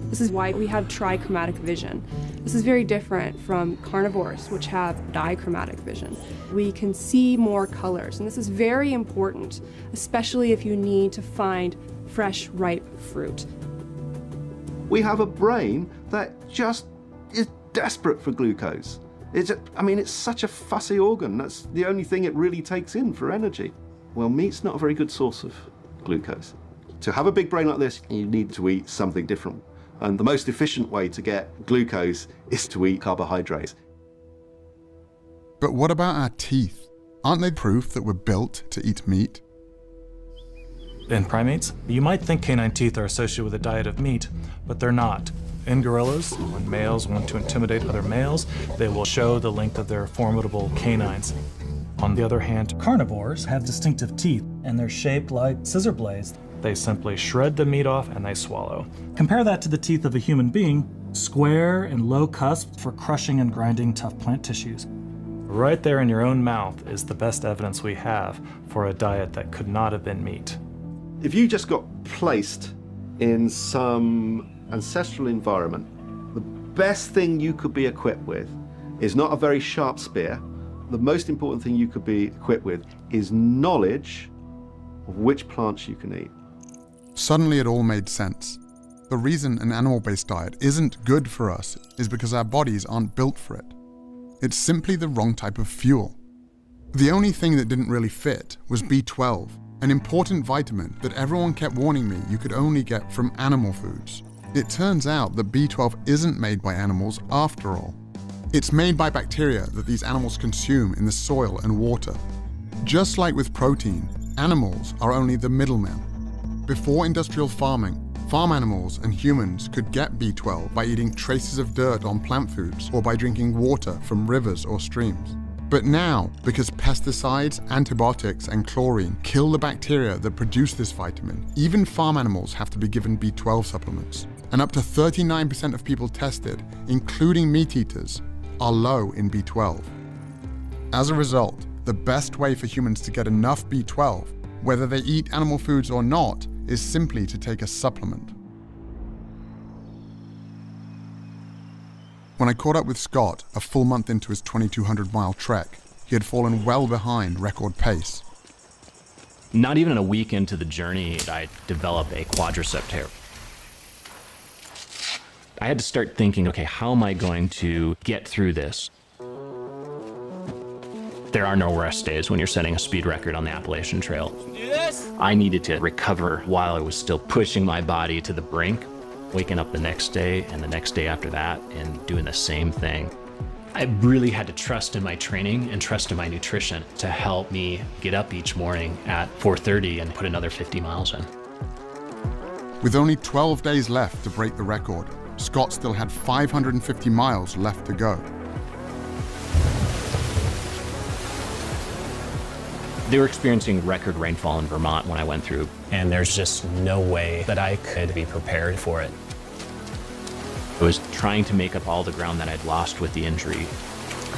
This is why we have trichromatic vision. This is very different from carnivores, which have dichromatic vision. We can see more colors, and this is very important, especially if you need to find fresh, ripe fruit. We have a brain that just is desperate for glucose. It's such a fussy organ. That's the only thing it really takes in for energy. Well, meat's not a very good source of glucose. To have a big brain like this, you need to eat something different. And the most efficient way to get glucose is to eat carbohydrates. But what about our teeth? Aren't they proof that we're built to eat meat? In primates, you might think canine teeth are associated with a diet of meat, but they're not. In gorillas, when males want to intimidate other males, they will show the length of their formidable canines. On the other hand, carnivores have distinctive teeth, and they're shaped like scissor blades. They simply shred the meat off and they swallow. Compare that to the teeth of a human being, square and low cusped for crushing and grinding tough plant tissues. Right there in your own mouth is the best evidence we have for a diet that could not have been meat. If you just got placed in some ancestral environment, the best thing you could be equipped with is not a very sharp spear. The most important thing you could be equipped with is knowledge of which plants you can eat. Suddenly it all made sense. The reason an animal-based diet isn't good for us is because our bodies aren't built for it. It's simply the wrong type of fuel. The only thing that didn't really fit was B12, an important vitamin that everyone kept warning me you could only get from animal foods. It turns out that B12 isn't made by animals after all. It's made by bacteria that these animals consume in the soil and water. Just like with protein, animals are only the middlemen. Before industrial farming, farm animals and humans could get B12 by eating traces of dirt on plant foods or by drinking water from rivers or streams. But now, because pesticides, antibiotics, and chlorine kill the bacteria that produce this vitamin, even farm animals have to be given B12 supplements. And up to 39% of people tested, including meat eaters, are low in B12. As a result, the best way for humans to get enough B12, whether they eat animal foods or not, is simply to take a supplement. When I caught up with Scott a full month into his 2,200-mile trek, he had fallen well behind record pace. Not even a week into the journey, I developed a quadricep tear. I had to start thinking, okay, how am I going to get through this? There are no rest days when you're setting a speed record on the Appalachian Trail. I needed to recover while I was still pushing my body to the brink, waking up the next day and the next day after that and doing the same thing. I really had to trust in my training and trust in my nutrition to help me get up each morning at 4:30 and put another 50 miles in. With only 12 days left to break the record, Scott still had 550 miles left to go. They were experiencing record rainfall in Vermont when I went through, and there's just no way that I could be prepared for it. I was trying to make up all the ground that I'd lost with the injury,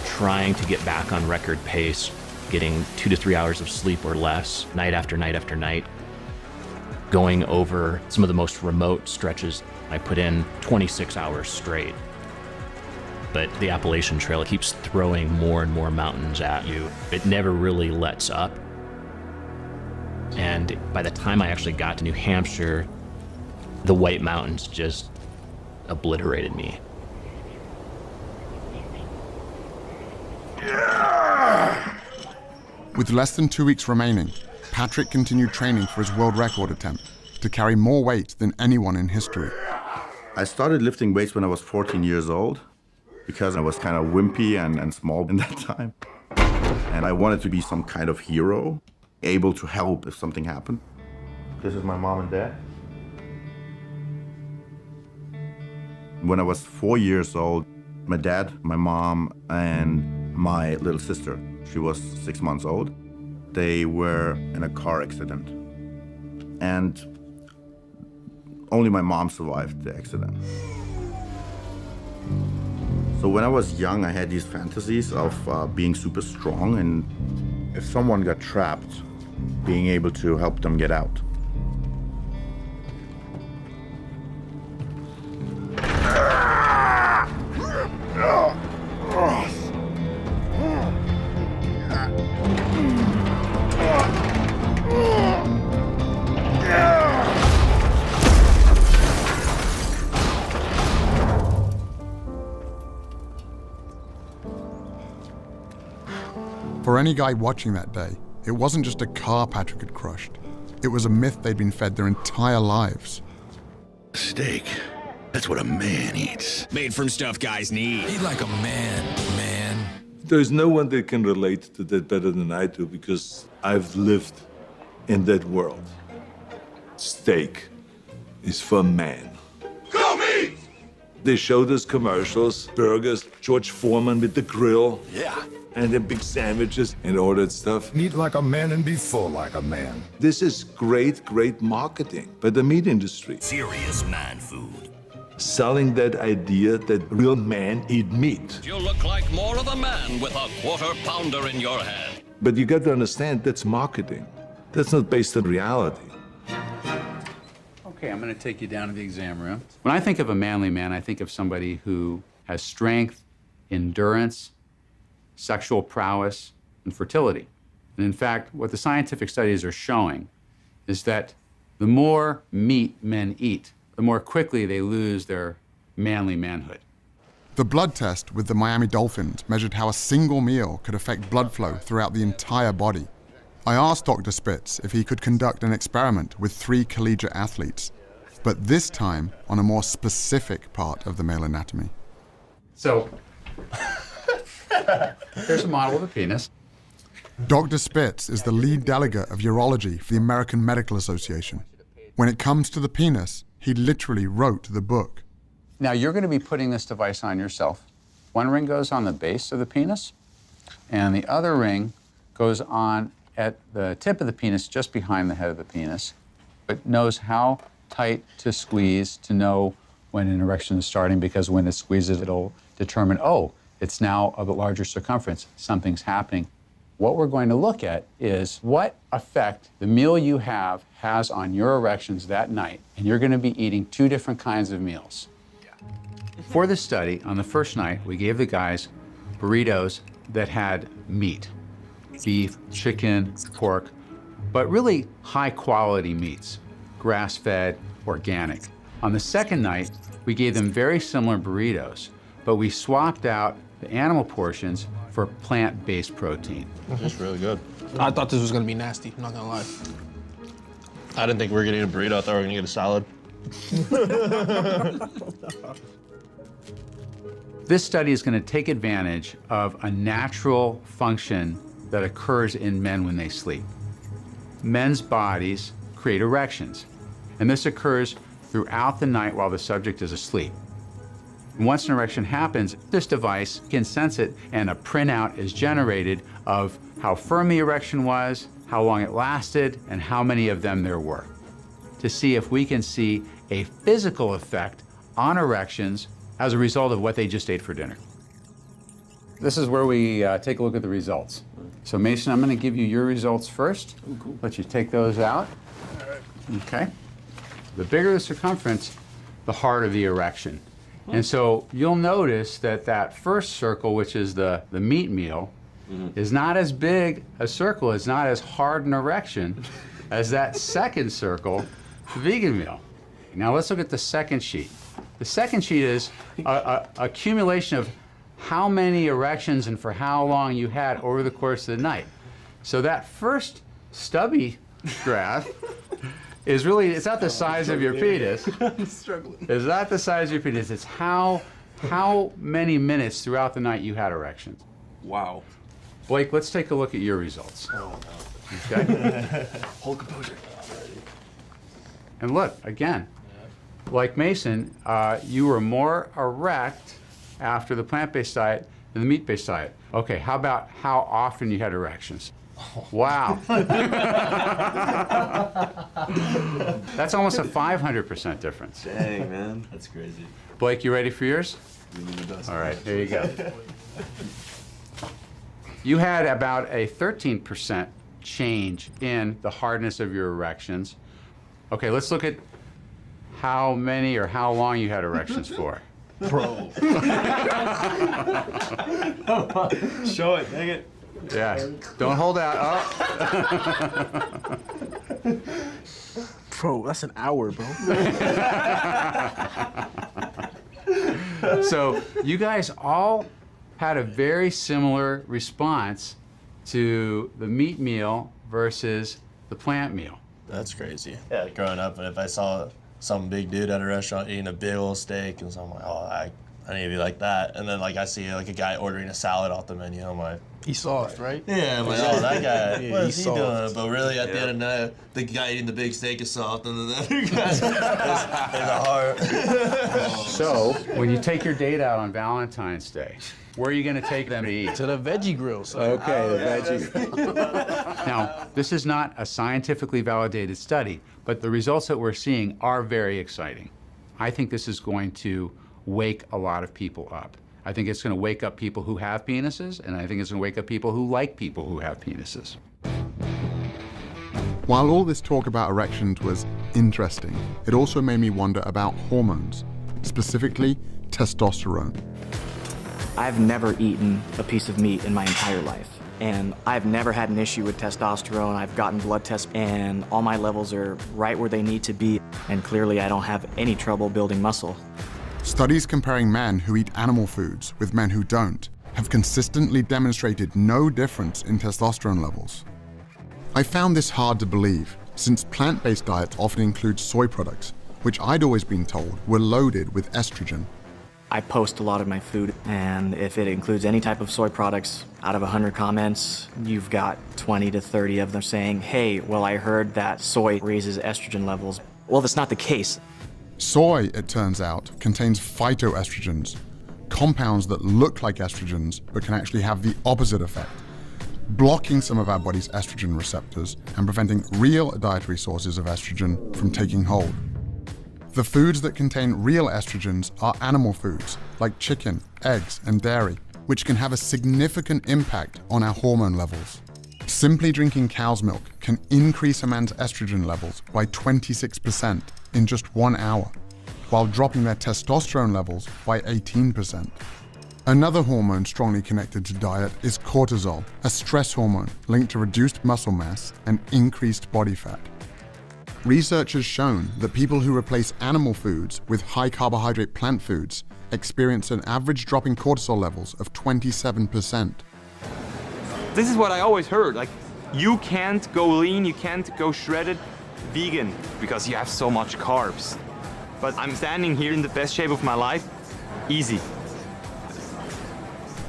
trying to get back on record pace, getting 2 to 3 hours of sleep or less, night after night after night, going over some of the most remote stretches. I put in 26 hours straight. But the Appalachian Trail keeps throwing more and more mountains at you. It never really lets up. And by the time I actually got to New Hampshire, the White Mountains just obliterated me. With less than 2 weeks remaining, Patrick continued training for his world record attempt to carry more weight than anyone in history. I started lifting weights when I was 14 years old because I was kind of wimpy and small in that time. And I wanted to be some kind of hero, able to help if something happened. This is my mom and dad. When I was 4 years old, my dad, my mom, and my little sister, she was 6 months old, they were in a car accident. And only my mom survived the accident. So when I was young, I had these fantasies of being super strong, and if someone got trapped, being able to help them get out. For any guy watching that day, it wasn't just a car Patrick had crushed. It was a myth they'd been fed their entire lives. Steak. That's what a man eats. Made from stuff guys need. Eat like a man, man. There's no one that can relate to that better than I do because I've lived in that world. Steak is for man. Go meat! They showed us commercials, burgers, George Foreman with the grill. Yeah. And the big sandwiches and all that stuff. Eat like a man and be full like a man. This is great, great marketing by the meat industry. Serious man food. Selling that idea that real men eat meat. You look like more of a man with a quarter-pounder in your hand. But you got to understand, that's marketing. That's not based on reality. Okay, I'm going to take you down to the exam room. When I think of a manly man, I think of somebody who has strength, endurance, sexual prowess, and fertility. And in fact, what the scientific studies are showing is that the more meat men eat, the more quickly they lose their manly manhood. The blood test with the Miami Dolphins measured how a single meal could affect blood flow throughout the entire body. I asked Dr. Spitz if he could conduct an experiment with 3 collegiate athletes, but this time on a more specific part of the male anatomy. So, here's a model of a penis. Dr. Spitz is the lead delegate of urology for the American Medical Association. When it comes to the penis, he literally wrote the book. Now, you're going to be putting this device on yourself. One ring goes on the base of the penis, and the other ring goes on at the tip of the penis, just behind the head of the penis. It knows how tight to squeeze to know when an erection is starting, because when it squeezes, it'll determine, oh, it's now of a larger circumference, something's happening. What we're going to look at is what effect the meal you have has on your erections that night, and you're going to be eating 2 different kinds of meals. For this study, on the first night, we gave the guys burritos that had meat, beef, chicken, pork, but really high-quality meats, grass-fed, organic. On the second night, we gave them very similar burritos, but we swapped out the animal portions for plant-based protein. It's really good. I thought this was gonna be nasty, I'm not gonna lie. I didn't think we were gonna eat a burrito, I thought we were gonna get a salad. This study is gonna take advantage of a natural function that occurs in men when they sleep. Men's bodies create erections, and this occurs throughout the night while the subject is asleep. Once an erection happens, this device can sense it, and a printout is generated of how firm the erection was, how long it lasted, and how many of them there were, to see if we can see a physical effect on erections as a result of what they just ate for dinner. This is where we take a look at the results. So Mason, I'm going to give you your results first. Cool. Let you take those out. Okay. The bigger the circumference, the harder the erection. And so you'll notice that that first circle, which is the meat meal, is not as big a circle, it's not as hard an erection as that second circle, the vegan meal. Now let's look at the second sheet. The second sheet is a accumulation of how many erections and for how long you had over the course of the night. So that first stubby graph is really, it's not the size of your penis. I'm struggling. It's not the size of your penis, it's how many minutes throughout the night you had erections. Wow. Blake, let's take a look at your results. Oh, no. Okay? Hold composure. And look, again, like Mason, you were more erect after the plant-based diet than the meat-based diet. Okay, how about how often you had erections? Wow. That's almost a 500% difference. Dang, man. That's crazy. Blake, you ready for yours? All right, here you go. You had about a 13% change in the hardness of your erections. Okay, let's look at how many or how long you had erections for. Bro. Show it, dang it. Yeah, don't hold out. Oh. Bro, that's an hour, bro. So you guys all had a very similar response to the meat meal versus the plant meal. That's crazy. Yeah, growing up, if I saw some big dude at a restaurant eating a big old steak, and so I'm like, oh, I need to be like that. And then like I see like a guy ordering a salad off the menu, I'm like, he's soft, right? yeah, I'm like, oh, that guy, Yeah, what he's is he soft. doing? But really, at the end of the night, the guy eating the big steak is soft, and then the other guy is a hard. So when you take your date out on Valentine's Day, where are you going to take them to eat? To the veggie grill, son. Okay, the veggie grill. Now, this is not a scientifically validated study, but the results that we're seeing are very exciting. I think this is going to wake a lot of people up. I think it's going to wake up people who have penises, and I think it's going to wake up people who like people who have penises. While all this talk about erections was interesting, it also made me wonder about hormones, specifically testosterone. I've never eaten a piece of meat in my entire life, and I've never had an issue with testosterone. I've gotten blood tests, and all my levels are right where they need to be, and clearly I don't have any trouble building muscle. Studies comparing men who eat animal foods with men who don't have consistently demonstrated no difference in testosterone levels. I found this hard to believe, since plant-based diets often include soy products, which I'd always been told were loaded with estrogen. I post a lot of my food, and if it includes any type of soy products, out of 100 comments, you've got 20 to 30 of them saying, hey, well, I heard that soy raises estrogen levels. Well, that's not the case. Soy, it turns out, contains phytoestrogens, compounds that look like estrogens but can actually have the opposite effect, blocking some of our body's estrogen receptors and preventing real dietary sources of estrogen from taking hold. The foods that contain real estrogens are animal foods like chicken, eggs, and dairy, which can have a significant impact on our hormone levels. Simply drinking cow's milk can increase a man's estrogen levels by 26% in just 1 hour, while dropping their testosterone levels by 18%. Another hormone strongly connected to diet is cortisol, a stress hormone linked to reduced muscle mass and increased body fat. Research has shown that people who replace animal foods with high-carbohydrate plant foods experience an average drop in cortisol levels of 27%. This is what I always heard, like, you can't go lean, you can't go shredded vegan because you have so much carbs. But I'm standing here in the best shape of my life, easy.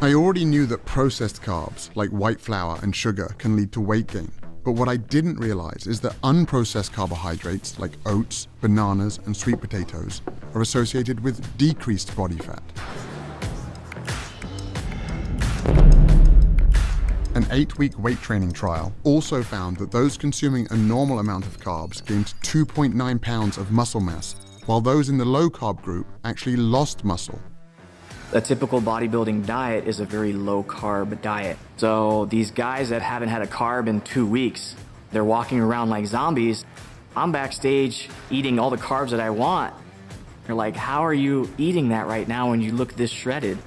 I already knew that processed carbs, like white flour and sugar, can lead to weight gain. But what I didn't realize is that unprocessed carbohydrates like oats, bananas, and sweet potatoes are associated with decreased body fat. An 8-week weight training trial also found that those consuming a normal amount of carbs gained 2.9 pounds of muscle mass, while those in the low-carb group actually lost muscle. A typical bodybuilding diet is a very low-carb diet. So these guys that haven't had a carb in 2 weeks, they're walking around like zombies. I'm backstage eating all the carbs that I want. They're like, how are you eating that right now when you look this shredded?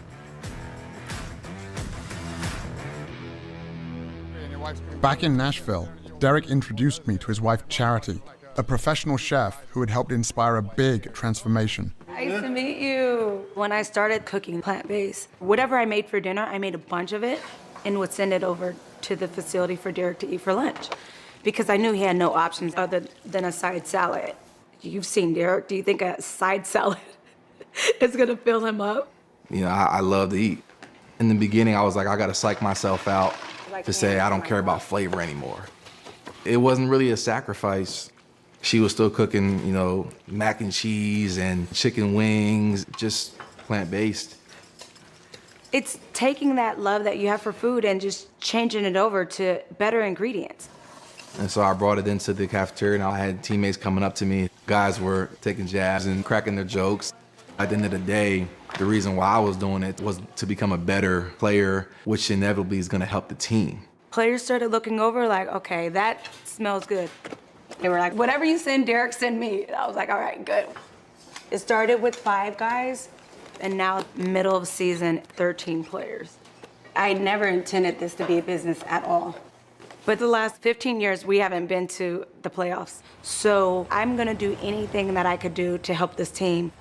Back in Nashville, Derek introduced me to his wife Charity, a professional chef who had helped inspire a big transformation. Nice to meet you. When I started cooking plant-based, whatever I made for dinner, I made a bunch of it and would send it over to the facility for Derek to eat for lunch because I knew he had no options other than a side salad. You've seen Derek. Do you think a side salad is gonna fill him up? You know, I love to eat. In the beginning, I was like, I gotta psych myself out. to say I don't care about flavor anymore. It wasn't really a sacrifice. She was still cooking, you know, mac and cheese and chicken wings, just plant-based. It's taking that love that you have for food and just changing it over to better ingredients. And so I brought it into the cafeteria, and I had teammates coming up to me. Guys were taking jabs and cracking their jokes. At the end of the day, the reason why I was doing it was to become a better player, which inevitably is gonna help the team. Players started looking over like, okay, that smells good. They were like, whatever you send Derek, send me. And I was like, all right, good. It started with 5 guys, and now middle of season, 13 players. I never intended this to be a business at all. But the last 15 years, we haven't been to the playoffs. So I'm gonna do anything that I could do to help this team.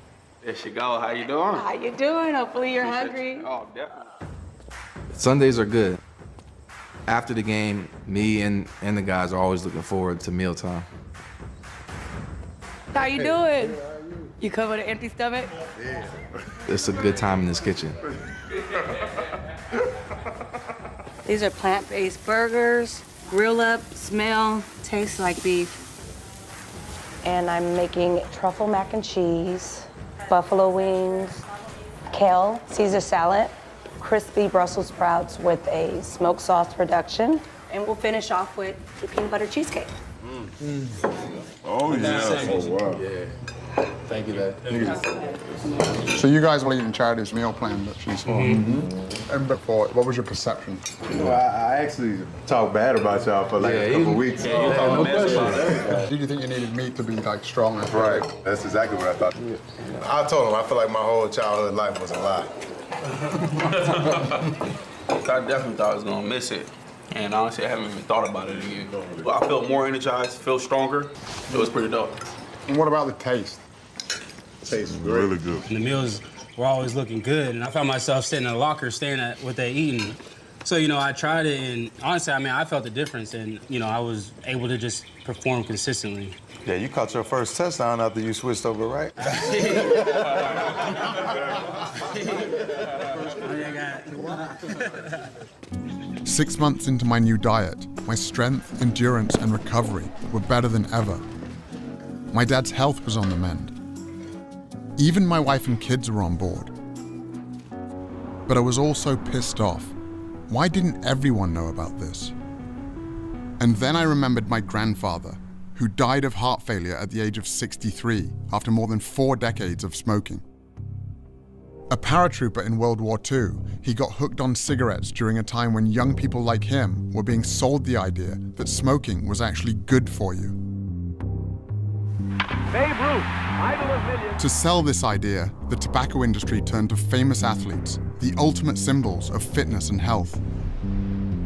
There she go, how you doing? How you doing? Hopefully you're hungry. Oh, definitely. Sundays are good. After the game, me and the guys are always looking forward to mealtime. How you doing? You come with an empty stomach? Yeah. It's a good time in this kitchen. These are plant-based burgers, grill up, smell, taste like beef. And I'm making truffle mac and cheese, buffalo wings, kale, Caesar salad, crispy Brussels sprouts with a smoked sauce reduction. And we'll finish off with the peanut butter cheesecake. Oh, yeah. Oh, wow. Yeah. Thank you, Dad. So you guys were eating Charity's meal plan that she's on. And before, what was your perception? Well, I actually talked bad about y'all for like a couple weeks. No question. Did you think you needed meat to be like stronger? Right. That's exactly what I thought. I told him I feel like my whole childhood life was a lie. I definitely thought I was gonna miss it. And honestly, I haven't even thought about it again. I felt more energized, feel stronger. It was pretty dope. And what about the taste? Tastes really good. And the meals were always looking good, and I found myself sitting in a locker staring at what they're eating. So, you know, I tried it, and honestly, I mean, I felt the difference, and, you know, I was able to just perform consistently. Yeah, you caught your first touchdown after you switched over, right? 6 months into my new diet, my strength, endurance, and recovery were better than ever. My dad's health was on the mend. Even my wife and kids were on board. But I was also pissed off. Why didn't everyone know about this? And then I remembered my grandfather, who died of heart failure at the age of 63 after more than 4 decades of smoking. A paratrooper in World War II, he got hooked on cigarettes during a time when young people like him were being sold the idea that smoking was actually good for you. Babe Ruth, idol of millions. To sell this idea, the tobacco industry turned to famous athletes, the ultimate symbols of fitness and health.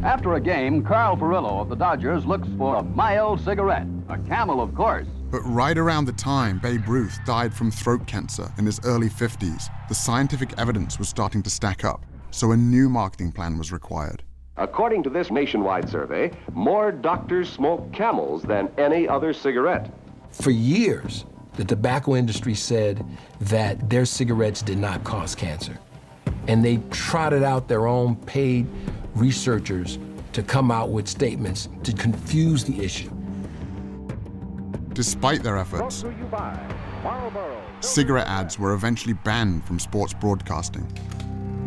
After a game, Carl Furillo of the Dodgers looks for a mild cigarette, a Camel, of course. But right around the time Babe Ruth died from throat cancer in his early 50s, the scientific evidence was starting to stack up, so a new marketing plan was required. According to this nationwide survey, more doctors smoke Camels than any other cigarette. For years, the tobacco industry said that their cigarettes did not cause cancer. And they trotted out their own paid researchers to come out with statements to confuse the issue. Despite their efforts, cigarette ads were eventually banned from sports broadcasting,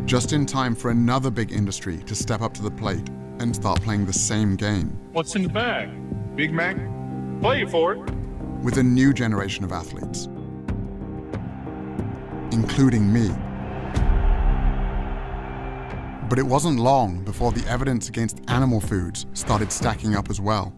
just in time for another big industry to step up to the plate and start playing the same game. What's in the bag? Big Mac? Play for it. With a new generation of athletes, including me. But it wasn't long before the evidence against animal foods started stacking up as well.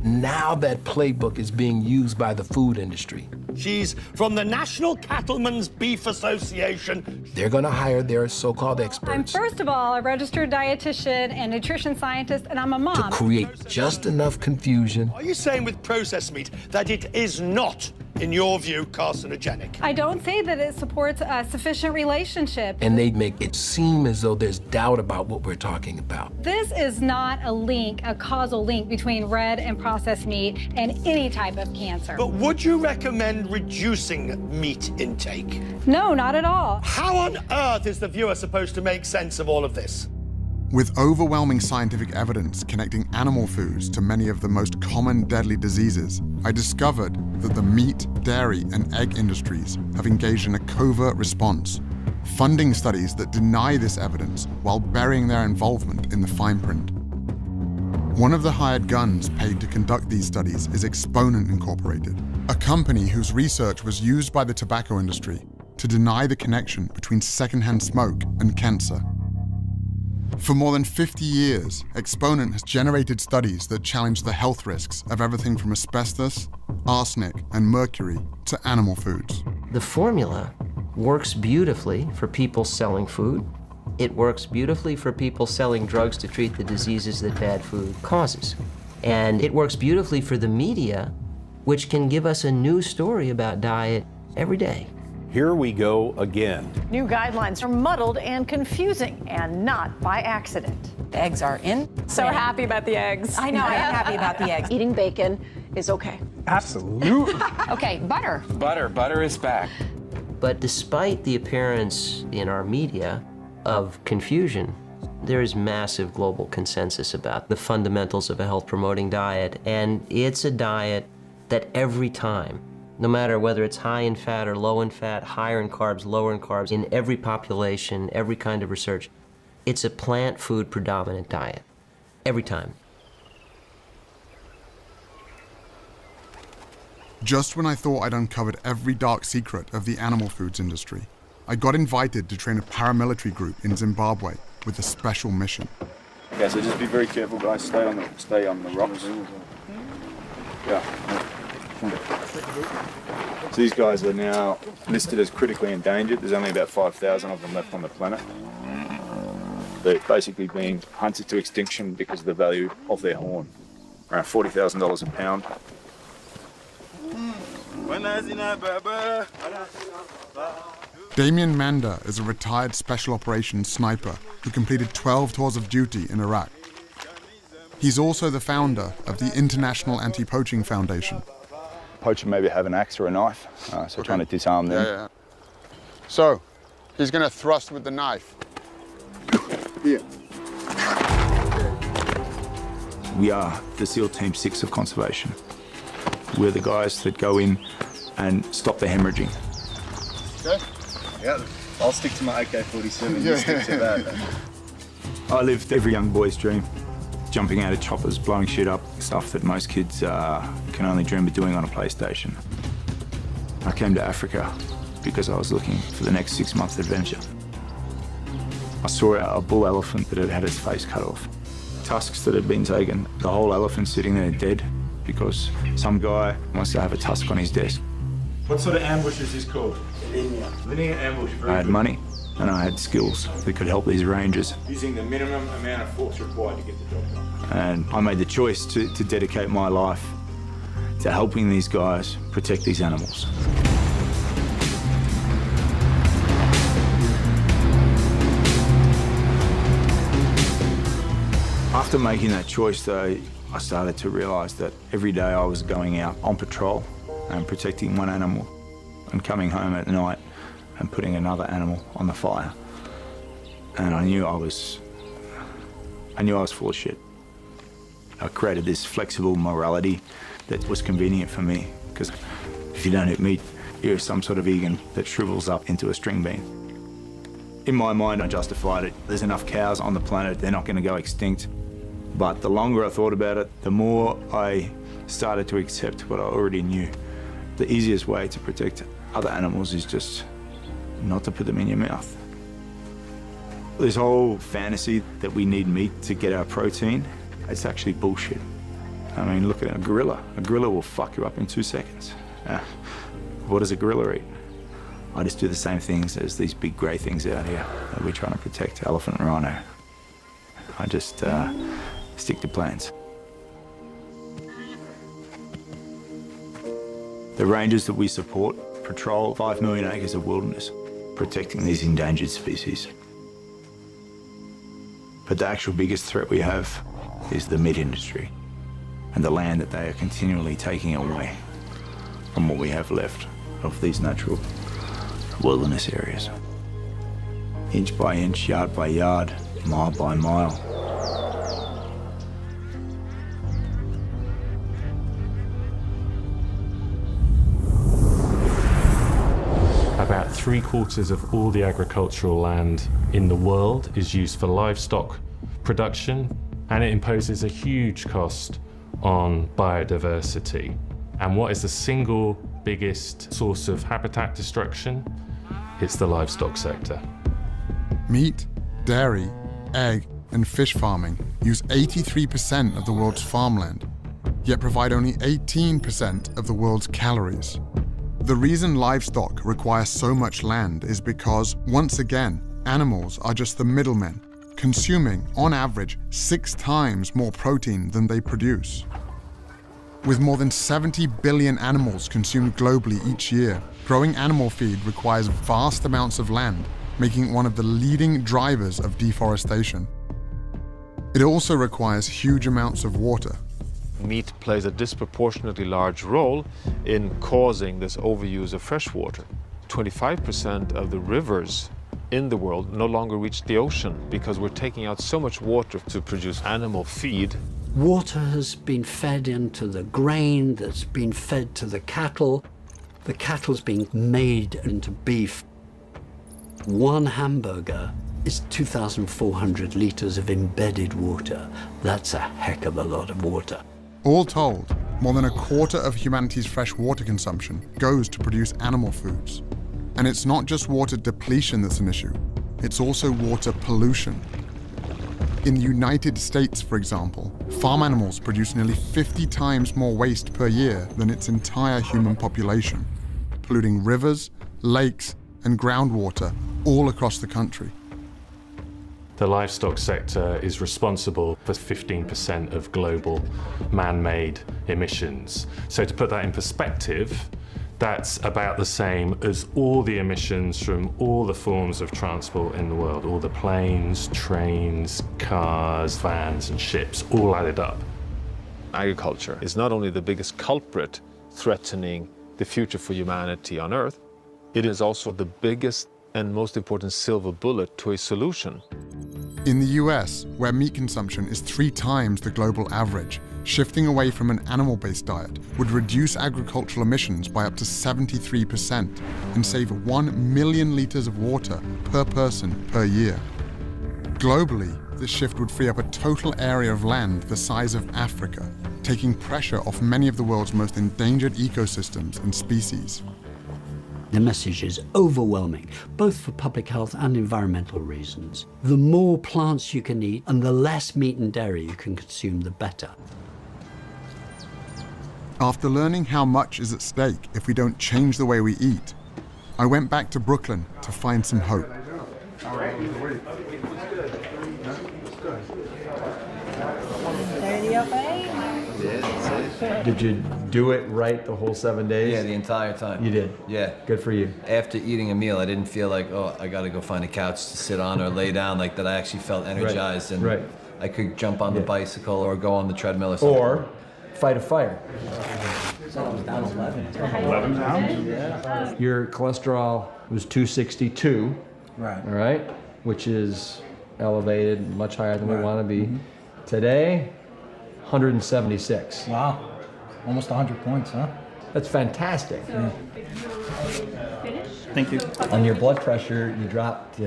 Now that playbook is being used by the food industry. She's from the National Cattlemen's Beef Association. They're gonna hire their so-called experts. I'm first of all a registered dietitian and nutrition scientist, and I'm a mom. To create just enough confusion. Are you saying with processed meat that it is not, in your view, carcinogenic? I don't say that it supports a sufficient relationship. And they make it seem as though there's doubt about what we're talking about. This is not a link, a causal link between red and processed meat and any type of cancer. But would you recommend reducing meat intake? No, not at all. How on earth is the viewer supposed to make sense of all of this? With overwhelming scientific evidence connecting animal foods to many of the most common deadly diseases, I discovered that the meat, dairy, and egg industries have engaged in a covert response, funding studies that deny this evidence while burying their involvement in the fine print. One of the hired guns paid to conduct these studies is Exponent Incorporated, a company whose research was used by the tobacco industry to deny the connection between secondhand smoke and cancer. For more than 50 years, Exponent has generated studies that challenge the health risks of everything from asbestos, arsenic, and mercury to animal foods. The formula works beautifully for people selling food. It works beautifully for people selling drugs to treat the diseases that bad food causes. And it works beautifully for the media, which can give us a new story about diet every day. Here we go again. New guidelines are muddled and confusing, and not by accident. The eggs are in. So happy about the eggs. I know, I am happy about the eggs. Eating bacon is okay. Absolutely. Okay, butter. Butter is back. But despite the appearance in our media of confusion, there is massive global consensus about the fundamentals of a health-promoting diet, and it's a diet that every time, no matter whether it's high in fat or low in fat, higher in carbs, lower in carbs, in every population, every kind of research, it's a plant food predominant diet, every time. Just when I thought I'd uncovered every dark secret of the animal foods industry, I got invited to train a paramilitary group in Zimbabwe with a special mission. Okay, so just be very careful, guys. Stay on the rocks. Yeah. So these guys are now listed as critically endangered. There's only about 5,000 of them left on the planet. They're basically being hunted to extinction because of the value of their horn. Around $40,000 a pound. Damien Manda is a retired special operations sniper who completed 12 tours of duty in Iraq. He's also the founder of the International Anti-Poaching Foundation. Poacher maybe have an axe or a knife, so trying to disarm them. Yeah. So, he's going to thrust with the knife. Here. We are the SEAL Team 6 of conservation. We're the guys that go in and stop the hemorrhaging. Okay. Yeah, I'll stick to my AK-47. You stick to that. I lived every young boy's dream. Jumping out of choppers, blowing shit up, stuff that most kids can only dream of doing on a PlayStation. I came to Africa because I was looking for the next 6-month adventure. I saw a bull elephant that had had its face cut off. Tusks that had been taken, the whole elephant sitting there dead because some guy wants to have a tusk on his desk. What sort of ambush is this called? Linear ambush. I had money and I had skills that could help these rangers. Using the minimum amount of force required to get the job done. And I made the choice to dedicate my life to helping these guys protect these animals. After making that choice, though, I started to realise that every day I was going out on patrol and protecting one animal and coming home at night and putting another animal on the fire. And I knew I was full of shit. I created this flexible morality that was convenient for me, because if you don't eat meat, you're some sort of vegan that shrivels up into a string bean. In my mind, I justified it. There's enough cows on the planet, they're not going to go extinct. But the longer I thought about it, the more I started to accept what I already knew. The easiest way to protect other animals is just not to put them in your mouth. This whole fantasy that we need meat to get our protein, it's actually bullshit. I mean, look at a gorilla. A gorilla will fuck you up in 2 seconds. What does a gorilla eat? I just do the same things as these big grey things out here that we're trying to protect, elephant and rhino. I just stick to plans. The rangers that we support patrol 5 million acres of wilderness, protecting these endangered species. But the actual biggest threat we have is the meat industry and the land that they are continually taking away from what we have left of these natural wilderness areas. Inch by inch, yard by yard, mile by mile, 3/4 of all the agricultural land in the world is used for livestock production, and it imposes a huge cost on biodiversity. And what is the single biggest source of habitat destruction? It's the livestock sector. Meat, dairy, egg, and fish farming use 83% of the world's farmland, yet provide only 18% of the world's calories. The reason livestock require so much land is because, once again, animals are just the middlemen, consuming, on average, 6 times more protein than they produce. With more than 70 billion animals consumed globally each year, growing animal feed requires vast amounts of land, making it one of the leading drivers of deforestation. It also requires huge amounts of water. Meat plays a disproportionately large role in causing this overuse of fresh water. 25% of the rivers in the world no longer reach the ocean because we're taking out so much water to produce animal feed. Water has been fed into the grain that's been fed to the cattle. The cattle's being made into beef. One hamburger is 2,400 litres of embedded water. That's a heck of a lot of water. All told, more than 1/4 of humanity's fresh water consumption goes to produce animal foods. And it's not just water depletion that's an issue, it's also water pollution. In the United States, for example, farm animals produce nearly 50 times more waste per year than its entire human population, polluting rivers, lakes, and groundwater all across the country. The livestock sector is responsible for 15% of global man-made emissions. So to put that in perspective, that's about the same as all the emissions from all the forms of transport in the world, all the planes, trains, cars, vans, and ships, all added up. Agriculture is not only the biggest culprit threatening the future for humanity on Earth, it is also the biggest and most important silver bullet to a solution. In the US, where meat consumption is 3 times the global average, shifting away from an animal-based diet would reduce agricultural emissions by up to 73% and save 1 million litres of water per person per year. Globally, this shift would free up a total area of land the size of Africa, taking pressure off many of the world's most endangered ecosystems and species. The message is overwhelming, both for public health and environmental reasons. The more plants you can eat and the less meat and dairy you can consume, the better. After learning how much is at stake if we don't change the way we eat, I went back to Brooklyn to find some hope. Did you do it right the whole 7 days? Yeah, the entire time. You did? Yeah. Good for you. After eating a meal, I didn't feel like, oh, I gotta go find a couch to sit on or lay down, like that. I actually felt energized and I could jump on the bicycle or go on the treadmill or something. Or fight a fire. I was down 11. 11 pounds? Yeah. Your cholesterol was 262. Right. All right? Which is elevated, much higher than we want to be. Today, 176. Wow. Almost 100 points, huh? That's fantastic. Yeah. Thank you. On your blood pressure, you dropped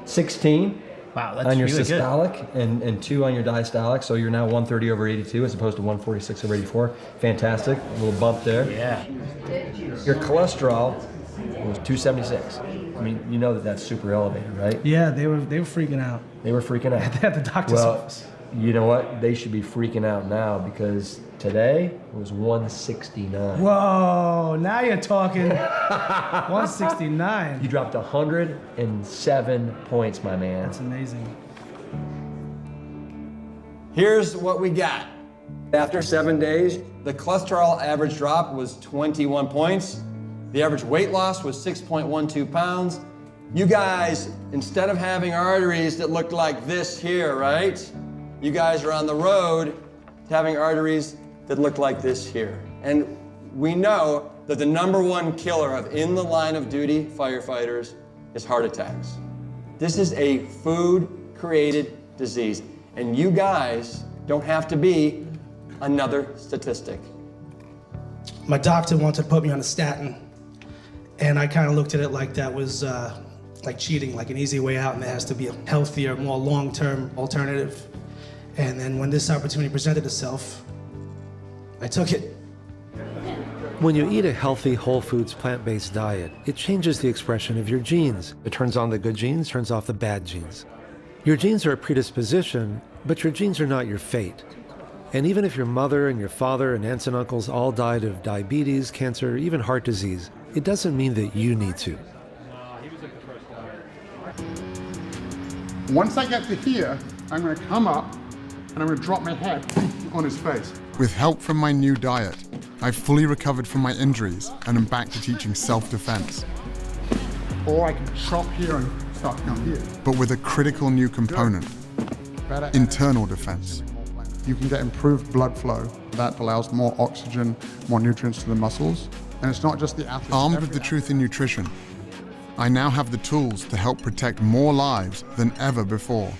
16. Wow, that's on your really systolic and 2 on your diastolic, so you're now 130 over 82 as opposed to 146 over 84. Fantastic, a little bump there. Yeah. Your cholesterol was 276. I mean, you know that that's super elevated, right? Yeah, they were freaking out. They were freaking out. At the doctor's office. You know what? They should be freaking out now because today it was 169. Whoa, now you're talking. 169. You dropped 107 points, my man. That's amazing. Here's what we got. After 7 days, the cholesterol average drop was 21 points. The average weight loss was 6.12 pounds. You guys, instead of having arteries that looked like this here, right? You guys are on the road to having arteries that look like this here. And we know that the #1 killer of in the line of duty firefighters is heart attacks. This is a food-created disease, and you guys don't have to be another statistic. My doctor wanted to put me on a statin, And I kind of looked at it like that was like cheating, like an easy way out, and there has to be a healthier, more long-term alternative. And then when this opportunity presented itself, I took it. When you eat a healthy, whole foods, plant-based diet, it changes the expression of your genes. It turns on the good genes, turns off the bad genes. Your genes are a predisposition, but your genes are not your fate. And even if your mother and your father and aunts and uncles all died of diabetes, cancer, even heart disease, it doesn't mean that you need to. Once I get to here, I'm going to come up and I'm going to drop my head on his face. With help from my new diet, I've fully recovered from my injuries and am back to teaching self-defense. Or I can chop here and start down here. But with a critical new component, internal defense. You can get improved blood flow. That allows more oxygen, more nutrients to the muscles. And it's not just the athletes. Armed with the truth in nutrition, I now have the tools to help protect more lives than ever before.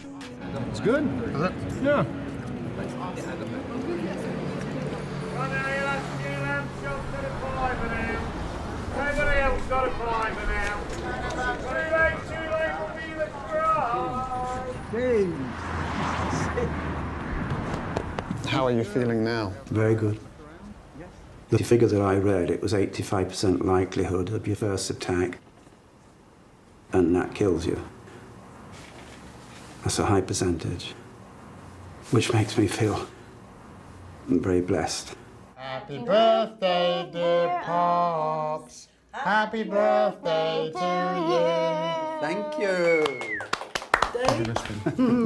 It's good? Yeah. How are you feeling now? Very good. The figure that I read, it was 85% likelihood of your first attack, and that kills you. That's a high percentage, which makes me feel very blessed. Happy birthday, dear Pops. Happy birthday to you. Thank you.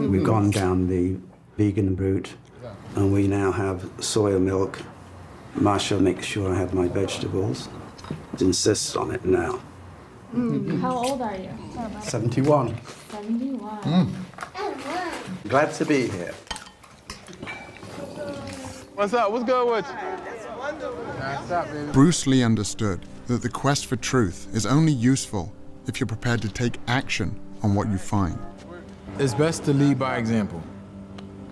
We've gone down the vegan route, and we now have soya milk. Masha makes sure I have my vegetables. Insists on it now. How old are you? 71. 71. Glad to be here. What's up? What's good with you? Bruce Lee understood that the quest for truth is only useful if you're prepared to take action on what you find. It's best to lead by example.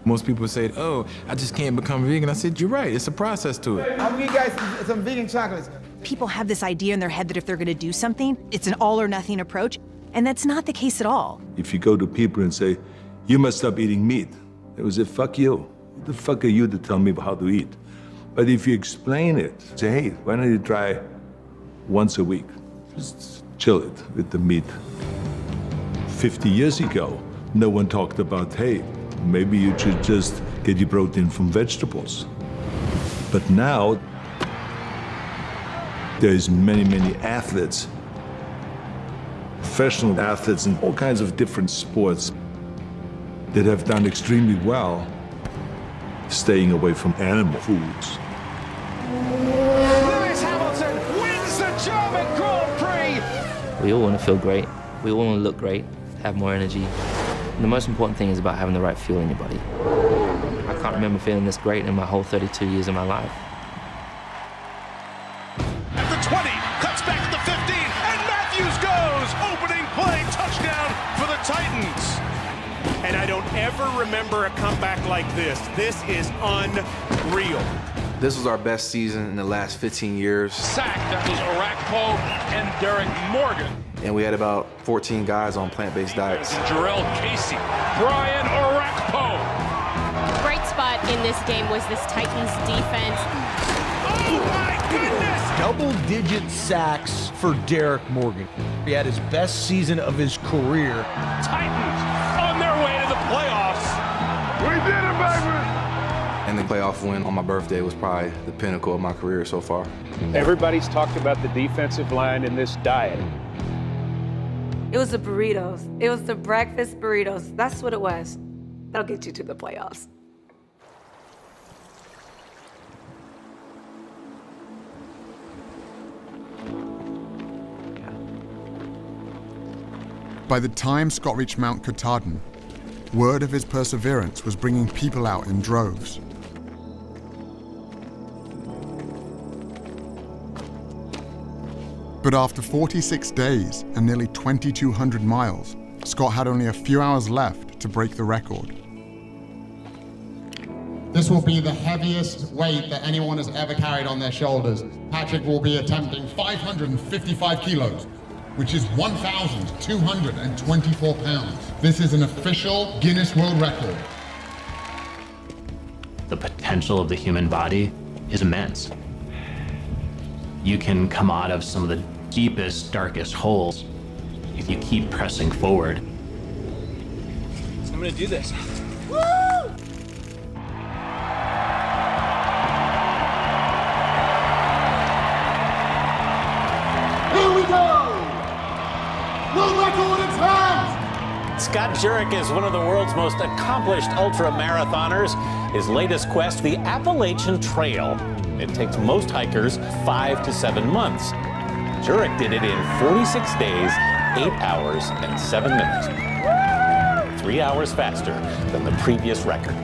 Most people say, oh, I just can't become vegan. I said, you're right, it's a process to it. I'm gonna give you guys some vegan chocolates. People have this idea in their head that if they're gonna do something, it's an all or nothing approach, and that's not the case at all. If you go to people and say, you must stop eating meat, they will say, fuck you. Who the fuck are you to tell me how to eat? But if you explain it, say, hey, why don't you try once a week? Just chill it with the meat. 50 years ago, no one talked about, hey, maybe you should just get your protein from vegetables. But now, there's many athletes, professional athletes in all kinds of different sports that have done extremely well staying away from animal foods. Lewis Hamilton wins the German Grand Prix! We all want to feel great. We all want to look great, have more energy. The most important thing is about having the right fuel in your body. I can't remember feeling this great in my whole 32 years of my life. At the 20, cuts back at the 15, and Matthews goes! Opening play, touchdown for the Titans. And I don't ever remember a comeback like this. This is unreal. This was our best season in the last 15 years. Sack, that was Orakpo and Derek Morgan. And we had about 14 guys on plant-based diets. Jarrell Casey, Brian Orakpo. Bright spot in this game was this Titans defense. Oh my goodness! Double-digit sacks for Derek Morgan. He had his best season of his career. Titans on their way to the playoffs. We did it, baby! And the playoff win on my birthday was probably the pinnacle of my career so far. Everybody's talked about the defensive line in this diet. It was the burritos. It was the breakfast burritos. That's what it was. That'll get you to the playoffs. By the time Scott reached Mount Katahdin, word of his perseverance was bringing people out in droves. But after 46 days and nearly 2,200 miles, Scott had only a few hours left to break the record. This will be the heaviest weight that anyone has ever carried on their shoulders. Patrick will be attempting 555 kilos, which is 1,224 pounds. This is an official Guinness World Record. The potential of the human body is immense. You can come out of some of the deepest, darkest holes if you keep pressing forward. I'm gonna do this. Woo! Here we go! World record in hand! Scott Jurek is one of the world's most accomplished ultra-marathoners. His latest quest, the Appalachian Trail. It takes most hikers 5 to 7 months. Jurek did it in 46 days, 8 hours, and 7 minutes. 3 hours faster than the previous record.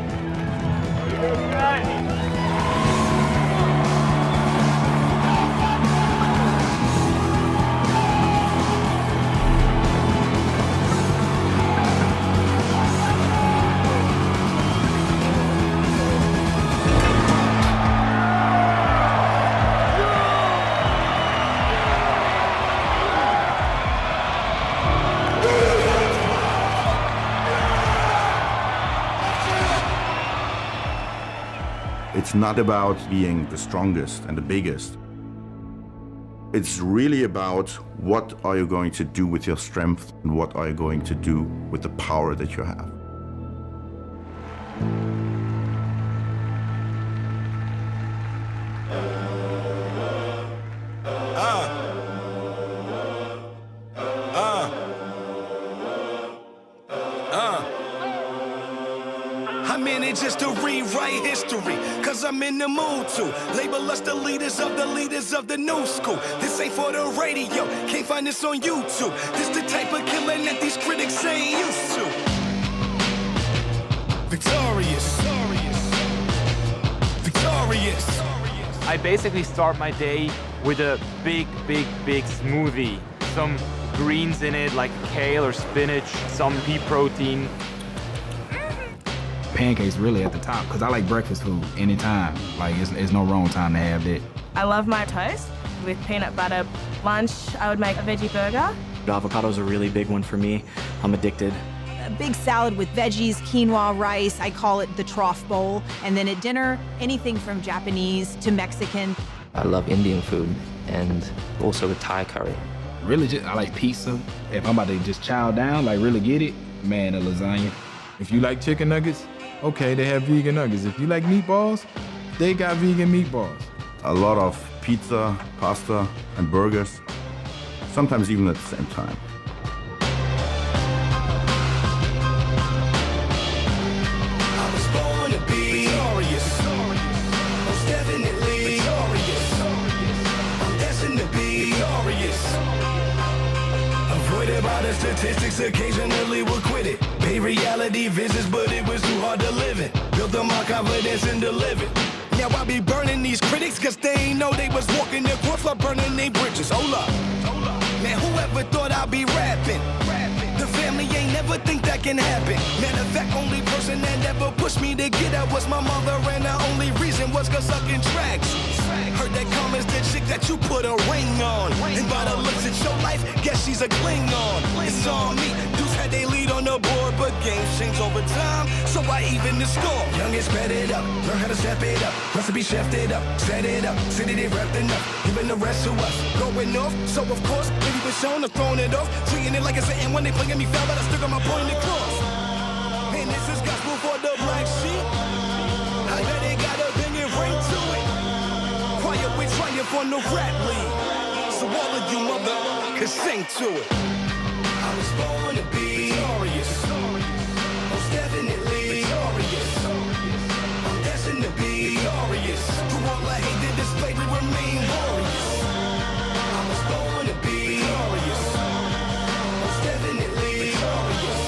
It's not about being the strongest and the biggest. It's really about what are you going to do with your strength and what are you going to do with the power that you have. I'm in it just to rewrite history, cause I'm in the mood to label us the leaders of the new school. This ain't for the radio, can't find this on YouTube. This the type of killing that these critics ain't used to. Victorious, victorious. I basically start my day with a big smoothie. Some greens in it, like kale or spinach, some pea protein. Pancakes really at the top, because I like breakfast food anytime. Like, it's no wrong time to have that. I love my toast with peanut butter. Lunch, I would make a veggie burger. Avocado's a really big one for me. I'm addicted. A big salad with veggies, quinoa, rice. I call it the trough bowl. And then at dinner, anything from Japanese to Mexican. I love Indian food and also with Thai curry. Really, I like pizza. If I'm about to just chow down, like really get it, man, a lasagna. If you like chicken nuggets, okay, they have vegan nuggets. If you like meatballs, they got vegan meatballs. A lot of pizza, pasta, and burgers, sometimes even at the same time. I was born to be victorious, most definitely victorious. I'm destined to be victorious. Avoided by the statistics, occasionally we'll quit it. Pay reality visits, but it was too hard to live it. Built on my confidence and delivered. Now I be burning these critics, cause they ain't know they was walking their course while burning their bridges. Hold up. Man, whoever thought I'd be rapping? The family ain't never think that can happen. Matter of fact, only person that ever pushed me to get out was my mother, and the only reason was cause sucking tracks. Heard that Karma's the chick that you put a ring on. And by the looks at your life, guess she's a Klingon. It's on me. Dudes had they lead on the board, but games change over time, so I even the score. Youngest sped it up, learn how to step it up. Recipe chefed it up, set it up, city they wrapped enough. Giving the rest to us, going off. So of course, maybe been shown or thrown it off. Treating it like it's an when they playing me foul, but I still got my point across. And this is gospel for the black sheep. I bet it got a banging ring to it. Quiet with triumph on the rap league. So all of you motherfuckers sing to it. I was born to be victorious, most definitely victorious. I'm destined to be victorious. Through all I hate that displayed, we remain warriors. I was born to be victorious, most definitely victorious.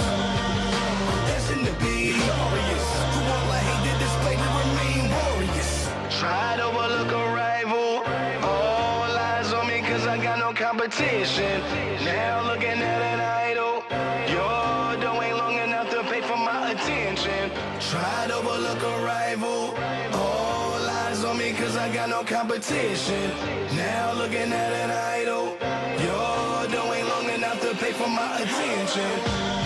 I'm destined to be victorious. Through all I hate that displayed, we remain warriors. Try to overlook a rival. All eyes on me cause I got no competition. Now looking at an idol. Your dough ain't long enough to pay for my attention. Tried to overlook a rival. All eyes on me cause I got no competition. Now looking at an idol. You're doing long enough to pay for my attention.